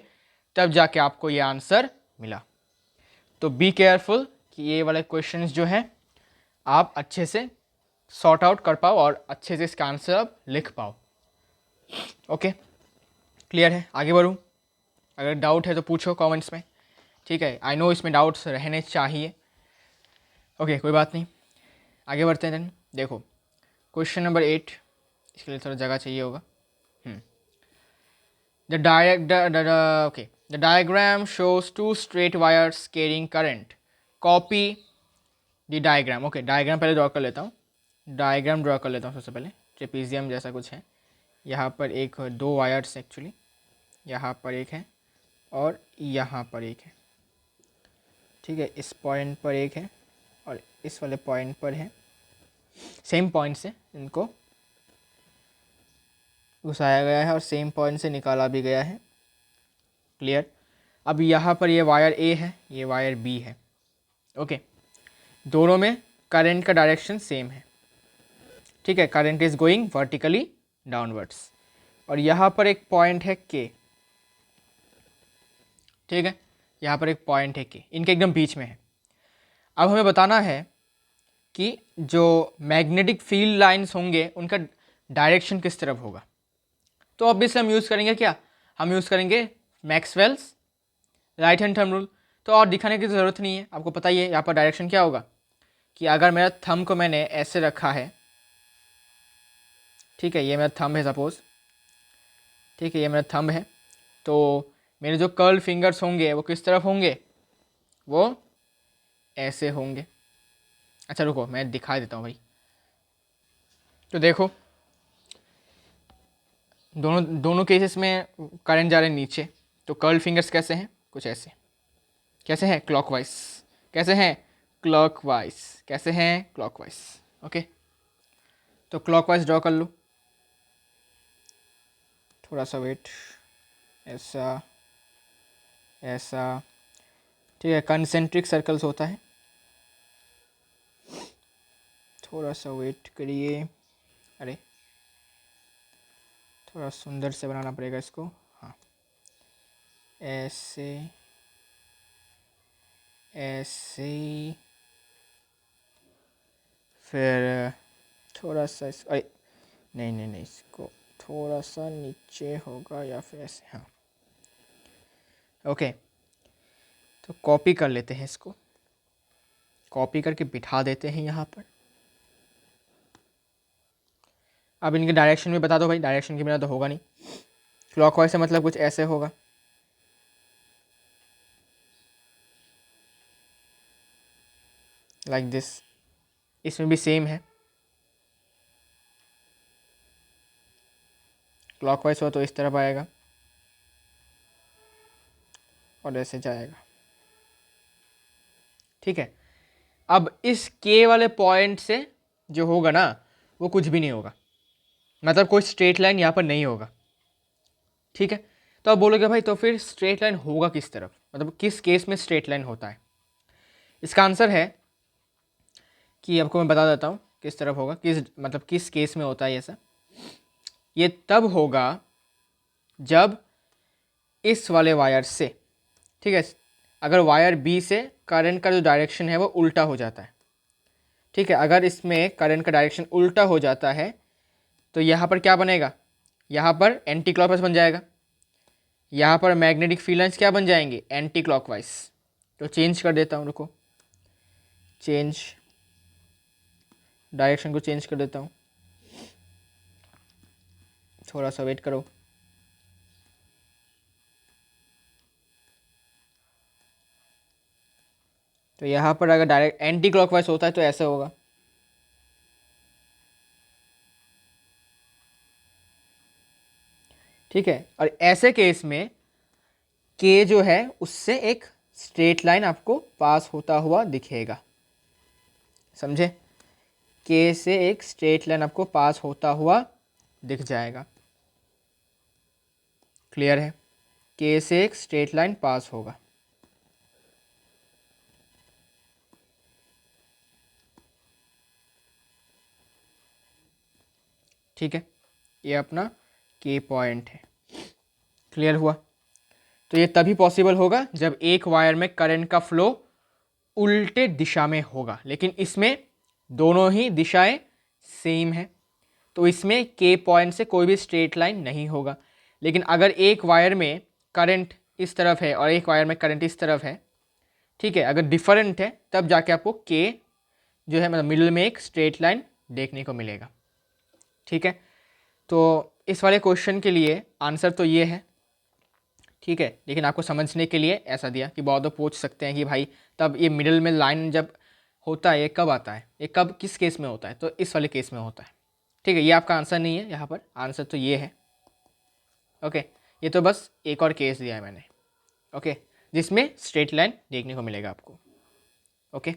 तब जाके आपको ये आंसर मिला। तो बी केयरफुल कि ये वाले क्वेश्चंस जो हैं आप अच्छे से सॉर्ट आउट कर पाओ और अच्छे से इसका आंसर आप लिख पाओ। ओके, क्लियर है? आगे बढ़ूँ? अगर डाउट है तो पूछो कमेंट्स में। ठीक है, आई नो इसमें डाउट्स रहने चाहिए। ओके, कोई बात नहीं, आगे बढ़ते हैं। देखो क्वेश्चन नंबर 8, इसके लिए थोड़ा जगह चाहिए होगा। The diagram shows two straight wires carrying current. Copy the diagram. Okay, diagram पहले ड्रॉ कर लेता हूँ। डायग्राम ड्रॉ कर लेता हूँ सबसे पहले। ट्रेपीजियम जैसा कुछ है, यहाँ पर एक दो वायर्स एक्चुअली, यहाँ पर एक है और यहाँ पर एक है। ठीक है, इस पॉइंट पर एक है और इस वाले पॉइंट पर है। सेम पॉइंट से इनको घुसाया गया है और सेम पॉइंट से निकाला भी गया है। क्लियर? अब यहाँ पर ये वायर A है, ये वायर B है। ओके, दोनों में करंट का डायरेक्शन सेम है। ठीक है, current is going vertically downwards और यहाँ पर एक पॉइंट है K। ठीक है, यहाँ पर एक पॉइंट है K, इनके एकदम बीच में है। अब हमें बताना है कि जो मैग्नेटिक फील्ड लाइंस होंगे उनका डायरेक्शन किस तरफ होगा। तो ऑब्वियसली हम यूज़ करेंगे क्या? हम यूज़ करेंगे Maxwell's right hand thumb rule. तो और दिखाने की ज़रूरत नहीं है, आपको पता ही है यहाँ पर डायरेक्शन क्या होगा कि अगर मेरा थंब को मैंने ऐसे रखा है, ठीक है, ये मेरा थंब है सपोज, ठीक है, ये मेरा थंब है, तो मेरे जो कर्ल फिंगर्स होंगे वो किस तरफ होंगे? वो ऐसे होंगे। अच्छा रुको, मैं दिखा देता हूँ भाई। तो देखो दोनों केसेस में करंट जा रहे हैं नीचे, तो कर्ल फिंगर्स कैसे हैं? कुछ ऐसे। कैसे हैं? क्लॉकवाइज। कैसे हैं? क्लॉकवाइज। कैसे हैं? क्लॉकवाइज। ओके, तो क्लॉकवाइज ड्रॉ कर लो। थोड़ा सा वेट, ऐसा ऐसा। ठीक है, कंसेंट्रिक सर्कल्स होता है। थोड़ा सा वेट करिए, अरे थोड़ा सुंदर से बनाना पड़ेगा इसको। हाँ, ऐसे ऐसे, फिर थोड़ा सा इस, अरे नहीं नहीं नहीं, इसको थोड़ा सा नीचे होगा या फिर ऐसे। हाँ, ओके, तो कॉपी कर लेते हैं इसको, कॉपी करके बिठा देते हैं यहाँ पर। अब इनके डायरेक्शन भी बता दो भाई, डायरेक्शन के बिना तो होगा नहीं। क्लॉकवाइज से मतलब कुछ ऐसे होगा, लाइक दिस। इसमें भी सेम है, क्लॉकवाइज हो तो इस तरफ आएगा और ऐसे जाएगा। ठीक है, अब इस के वाले पॉइंट से जो होगा ना वो कुछ भी नहीं होगा, मतलब कोई स्ट्रेट लाइन यहाँ पर नहीं होगा, ठीक है। तो आप बोलोगे भाई तो फिर स्ट्रेट लाइन होगा किस तरफ, मतलब किस केस में स्ट्रेट लाइन होता है। इसका आंसर है कि आपको मैं बता देता हूँ किस तरफ होगा, किस केस में होता है ऐसा। ये तब होगा जब इस वाले वायर से, ठीक है, अगर वायर बी से करंट का जो डायरेक्शन है वो उल्टा हो जाता है, ठीक है। अगर इसमें करंट का डायरेक्शन उल्टा हो जाता है तो यहाँ पर क्या बनेगा, यहाँ पर एंटी क्लॉकवाइज बन जाएगा, यहाँ पर मैग्नेटिक फील्ड लाइंस क्या बन जाएंगे, एंटी क्लॉकवाइज। तो चेंज कर देता हूँ, रुको, चेंज डायरेक्शन को चेंज कर देता हूँ, थोड़ा सा वेट करो। तो यहाँ पर अगर डायरेक्ट एंटी क्लॉकवाइज होता है तो ऐसे होगा, ठीक है। और ऐसे केस में के जो है उससे एक स्ट्रेट लाइन आपको पास होता हुआ दिखेगा, समझे, के से एक स्ट्रेट लाइन आपको पास होता हुआ दिख जाएगा, क्लियर है, के से एक स्ट्रेट लाइन पास होगा। ठीक है, ये अपना के पॉइंट है, क्लियर हुआ। तो ये तभी पॉसिबल होगा जब एक वायर में करंट का फ्लो उल्टे दिशा में होगा, लेकिन इसमें दोनों ही दिशाएं सेम है, तो इसमें के पॉइंट से कोई भी स्ट्रेट लाइन नहीं होगा। लेकिन अगर एक वायर में करंट इस तरफ है और एक वायर में करंट इस तरफ है, ठीक है, अगर डिफरेंट है तब जाके आपको के जो है मतलब मिडिल में एक स्ट्रेट लाइन देखने को मिलेगा, ठीक है। तो इस वाले क्वेश्चन के लिए आंसर तो ये है, ठीक है। लेकिन आपको समझने के लिए ऐसा दिया कि बहुत लोग पूछ सकते हैं कि भाई तब ये मिडिल में लाइन जब होता है ये कब आता है, ये कब किस केस में होता है, तो इस वाले केस में होता है, ठीक है। ये आपका आंसर नहीं है, यहाँ पर आंसर तो ये है, ओके। ये तो बस एक और केस दिया है मैंने, ओके, जिसमें स्ट्रेट लाइन देखने को मिलेगा आपको, ओके।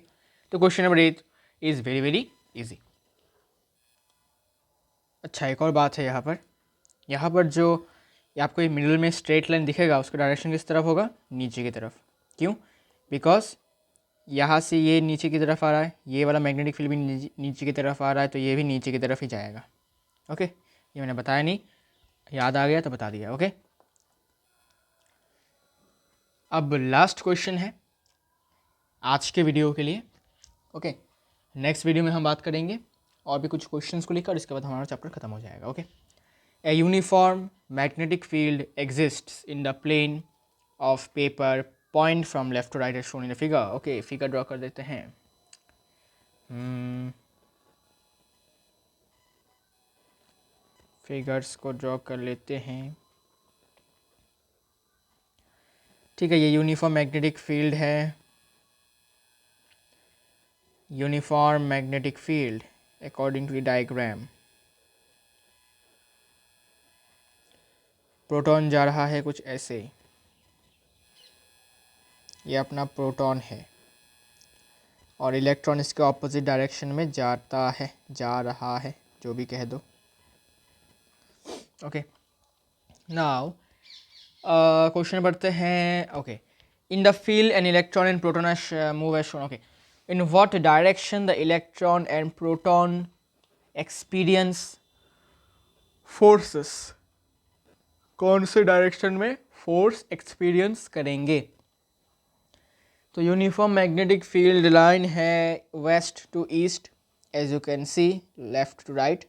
तो question number 8 is very very easy. अच्छा, एक और बात है यहाँ पर जो ये आपको ये मिडिल में स्ट्रेट लाइन दिखेगा उसका डायरेक्शन किस तरफ होगा, नीचे की तरफ। क्यों, बिकॉज यहाँ से ये नीचे की तरफ आ रहा है, ये वाला मैग्नेटिक फील्ड भी नीचे की तरफ आ रहा है, तो ये भी नीचे की तरफ ही जाएगा, ओके। ये मैंने बताया नहीं, याद आ गया तो बता दिया, ओके। अब लास्ट क्वेश्चन है आज के वीडियो के लिए, ओके। नेक्स्ट वीडियो में हम बात करेंगे और भी कुछ क्वेश्चंस को लेकर, इसके बाद हमारा चैप्टर खत्म हो जाएगा, okay. A uniform magnetic field exists in the plane of paper point from left to right as shown in the figure. Okay, figure draw कर देते हैं। फिगर्स को ड्रॉ कर लेते हैं, ठीक है। ये यूनिफॉर्म मैग्नेटिक फील्ड है, uniform magnetic field according to the diagram. Proton जा रहा है कुछ ऐसे, ये अपना प्रोटॉन है, और इलेक्ट्रॉन इसके ऑपोजिट डायरेक्शन में जाता है, जा रहा है, जो भी कह दो, ओके। नाउ क्वेश्चन बढ़ते हैं, okay. In the field an electron and proton move as shown, okay. In what direction the electron and proton experience forces, कौन से डायरेक्शन में फोर्स एक्सपीरियंस करेंगे। तो यूनिफॉर्म मैग्नेटिक फील्ड लाइन है west to east, as you can see, left to right.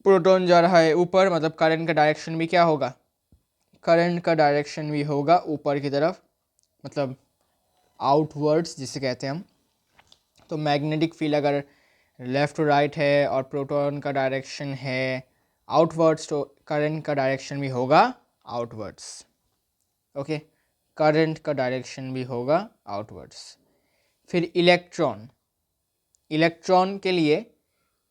Proton जा रहा है ऊपर, मतलब करंट का डायरेक्शन भी क्या होगा, करंट का डायरेक्शन भी होगा ऊपर की तरफ, मतलब आउटवर्ड्स जिसे कहते हैं हम। तो मैग्नेटिक फील्ड अगर लेफ़्ट टू राइट है और प्रोटॉन का डायरेक्शन है आउटवर्ड्स, तो करंट का डायरेक्शन भी होगा आउटवर्ड्स, ओके। करंट का डायरेक्शन भी होगा आउटवर्ड्स। फिर इलेक्ट्रॉन, इलेक्ट्रॉन के लिए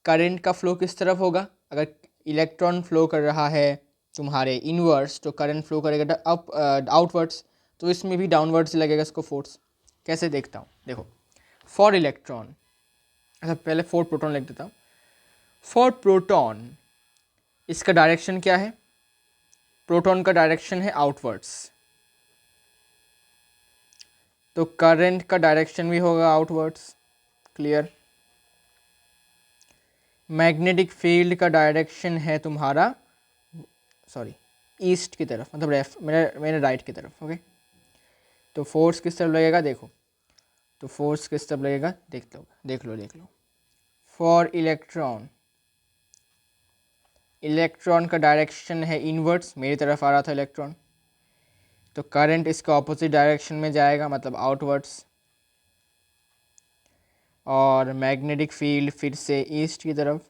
करंट का फ्लो किस तरफ होगा, अगर इलेक्ट्रॉन फ्लो कर रहा है तुम्हारे इनवर्ड्स तो करंट फ्लो करेगा आउटवर्ड्स, तो इसमें भी डाउनवर्ड्स लगेगा इसको फोर्स। कैसे देखता हूँ, देखो, फॉर इलेक्ट्रॉन, अच्छा पहले फॉर प्रोटॉन लिख देता हूँ। फॉर प्रोटॉन इसका डायरेक्शन क्या है? प्रोटॉन का डायरेक्शन है आउटवर्ड्स, तो करंट का डायरेक्शन भी होगा आउटवर्ड्स। क्लियर? मैग्नेटिक फील्ड का डायरेक्शन है तुम्हारा ईस्ट की तरफ, मतलब मेरे राइट की तरफ। ओके, तो फोर्स किस तरफ लगेगा देखो, तो फोर्स किस तरफ लगेगा देख लो। फॉर इलेक्ट्रॉन, इलेक्ट्रॉन का डायरेक्शन है इनवर्ड्स, मेरी तरफ आ रहा था इलेक्ट्रॉन, तो करंट इसका ऑपोजिट डायरेक्शन में जाएगा, मतलब आउटवर्ड्स। और मैग्नेटिक फील्ड फिर से ईस्ट की तरफ।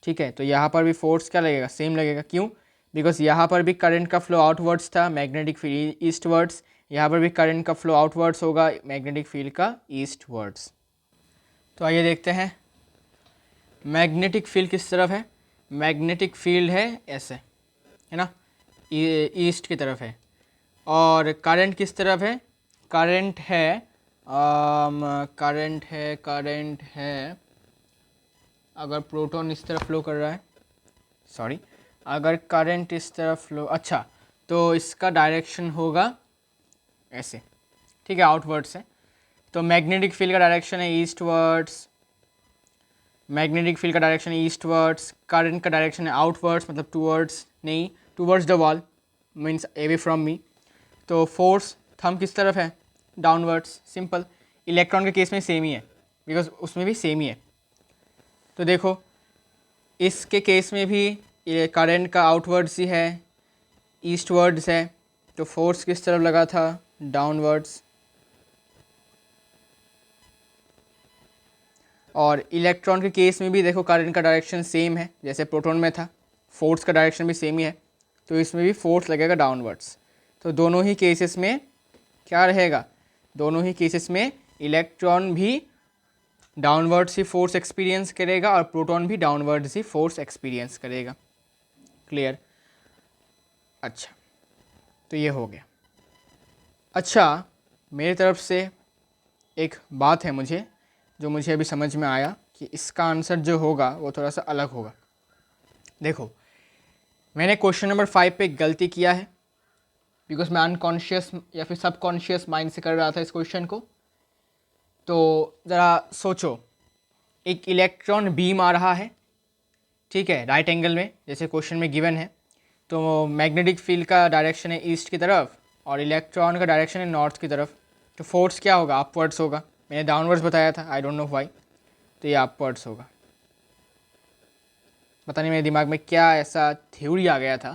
ठीक है, तो यहाँ पर भी फोर्स क्या लगेगा? सेम लगेगा। क्यों? बिकॉज यहाँ पर भी करंट का फ्लो आउटवर्ड्स था, मैग्नेटिक फील्ड ईस्टवर्ड्स। यहाँ पर भी करंट का फ्लो आउटवर्ड्स होगा, मैग्नेटिक फील्ड का ईस्टवर्ड्स। तो आइए देखते हैं मैग्नेटिक फील्ड किस तरफ है। मैग्नेटिक फील्ड है ऐसे, है ना, ईस्ट की तरफ है। और करंट किस तरफ है? करंट है अगर प्रोटॉन इस तरफ फ्लो कर रहा है, अगर करंट इस तरफ फ्लो, अच्छा तो इसका डायरेक्शन होगा ऐसे, ठीक है, आउटवर्ड्स है। तो मैग्नेटिक फील्ड का डायरेक्शन है ईस्टवर्ड्स, मैग्नेटिक फील्ड का डायरेक्शन है ईस्टवर्ड्स, करंट का डायरेक्शन है आउटवर्ड्स, मतलब towards the wall, means away from me. तो फोर्स थंब किस तरफ है? डाउनवर्ड्स। सिंपल। इलेक्ट्रॉन के केस में सेम ही है, बिकॉज उसमें भी सेम ही है। तो देखो इसके केस में भी करंट का आउटवर्ड्स ही है, ईस्टवर्ड्स है, तो फोर्स किस तरफ लगा था? डाउनवर्ड्स। और इलेक्ट्रॉन के केस में भी देखो करंट का डायरेक्शन सेम है जैसे प्रोटॉन में था, फोर्स का डायरेक्शन भी सेम ही है, तो इसमें भी फोर्स लगेगा डाउनवर्ड्स। तो दोनों ही केसेस में क्या रहेगा? दोनों ही केसेस में इलेक्ट्रॉन भी डाउनवर्ड्स ही फोर्स एक्सपीरियंस करेगा और प्रोटॉन भी डाउनवर्ड्स ही फोर्स एक्सपीरियंस करेगा। क्लियर? अच्छा, तो ये हो गया। अच्छा, मेरी तरफ से एक बात है जो मुझे अभी समझ में आया कि इसका आंसर जो होगा वो थोड़ा सा अलग होगा। देखो मैंने क्वेश्चन नंबर 5 पे गलती किया है, बिकॉज मैं अनकॉन्शियस या फिर सबकॉन्शियस माइंड से कर रहा था इस क्वेश्चन को। तो ज़रा सोचो, एक इलेक्ट्रॉन बीम आ रहा है, ठीक है, राइट एंगल में जैसे क्वेश्चन में गिवन है। तो मैग्नेटिक फील्ड का डायरेक्शन है ईस्ट की तरफ और इलेक्ट्रॉन का डायरेक्शन है नॉर्थ की तरफ। तो फोर्स क्या होगा? अपवर्ड्स होगा। मैंने डाउनवर्ड्स बताया था, आई डोंट नो व्हाई, तो ये अपवर्ड्स होगा। पता नहीं मेरे दिमाग में क्या ऐसा थ्योरी आ गया था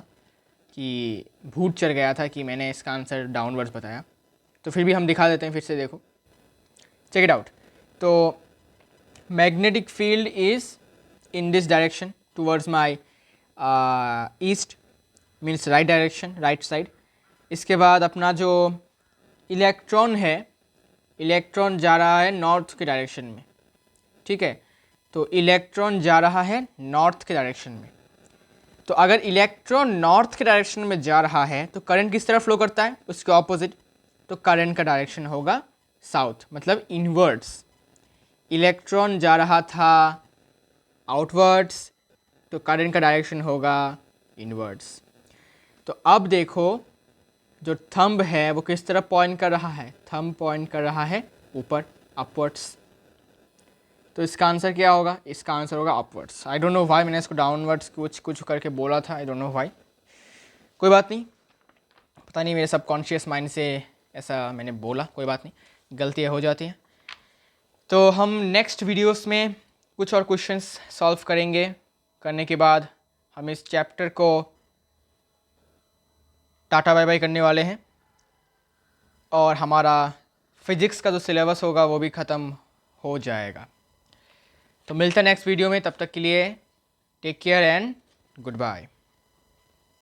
कि भूत चढ़ गया था कि मैंने इसका आंसर डाउनवर्ड्स बताया। तो फिर भी हम दिखा देते हैं, फिर से देखो, चेक इट आउट। तो magnetic field is in this direction towards my east, means right direction, right side. इसके बाद अपना जो इलेक्ट्रॉन है, इलेक्ट्रॉन जा रहा है नॉर्थ के डायरेक्शन में, ठीक है, तो इलेक्ट्रॉन जा रहा है नॉर्थ के डायरेक्शन में। तो अगर इलेक्ट्रॉन नॉर्थ के डायरेक्शन में जा रहा है तो करंट किस तरह फ्लो करता है? उसके ऑपोजिट। तो करंट का डायरेक्शन होगा साउथ, मतलब इनवर्ड्स। इलेक्ट्रॉन जा रहा था आउटवर्ड्स, तो करंट का डायरेक्शन होगा इनवर्ड्स। तो अब देखो जो थंब है वो किस तरफ पॉइंट कर रहा है? थंब पॉइंट कर रहा है ऊपर, अपवर्ड्स। तो इसका आंसर क्या होगा? इसका आंसर होगा upwards. I don't know why मैंने इसको डाउनवर्ड्स कुछ करके बोला था, आई डोंट नो व्हाई। कोई बात नहीं, पता नहीं मेरे सबकॉन्शियस माइंड से ऐसा मैंने बोला, कोई बात नहीं, गलतियाँ हो जाती हैं। तो हम नेक्स्ट वीडियोस में कुछ और क्वेश्चंस सॉल्व करेंगे। करने के बाद हम इस चैप्टर को टाटा बाय बाय करने वाले हैं और हमारा फिज़िक्स का जो सिलेबस होगा वो भी ख़त्म हो जाएगा। तो मिलते हैं नेक्स्ट वीडियो में, तब तक के लिए take care and good bye.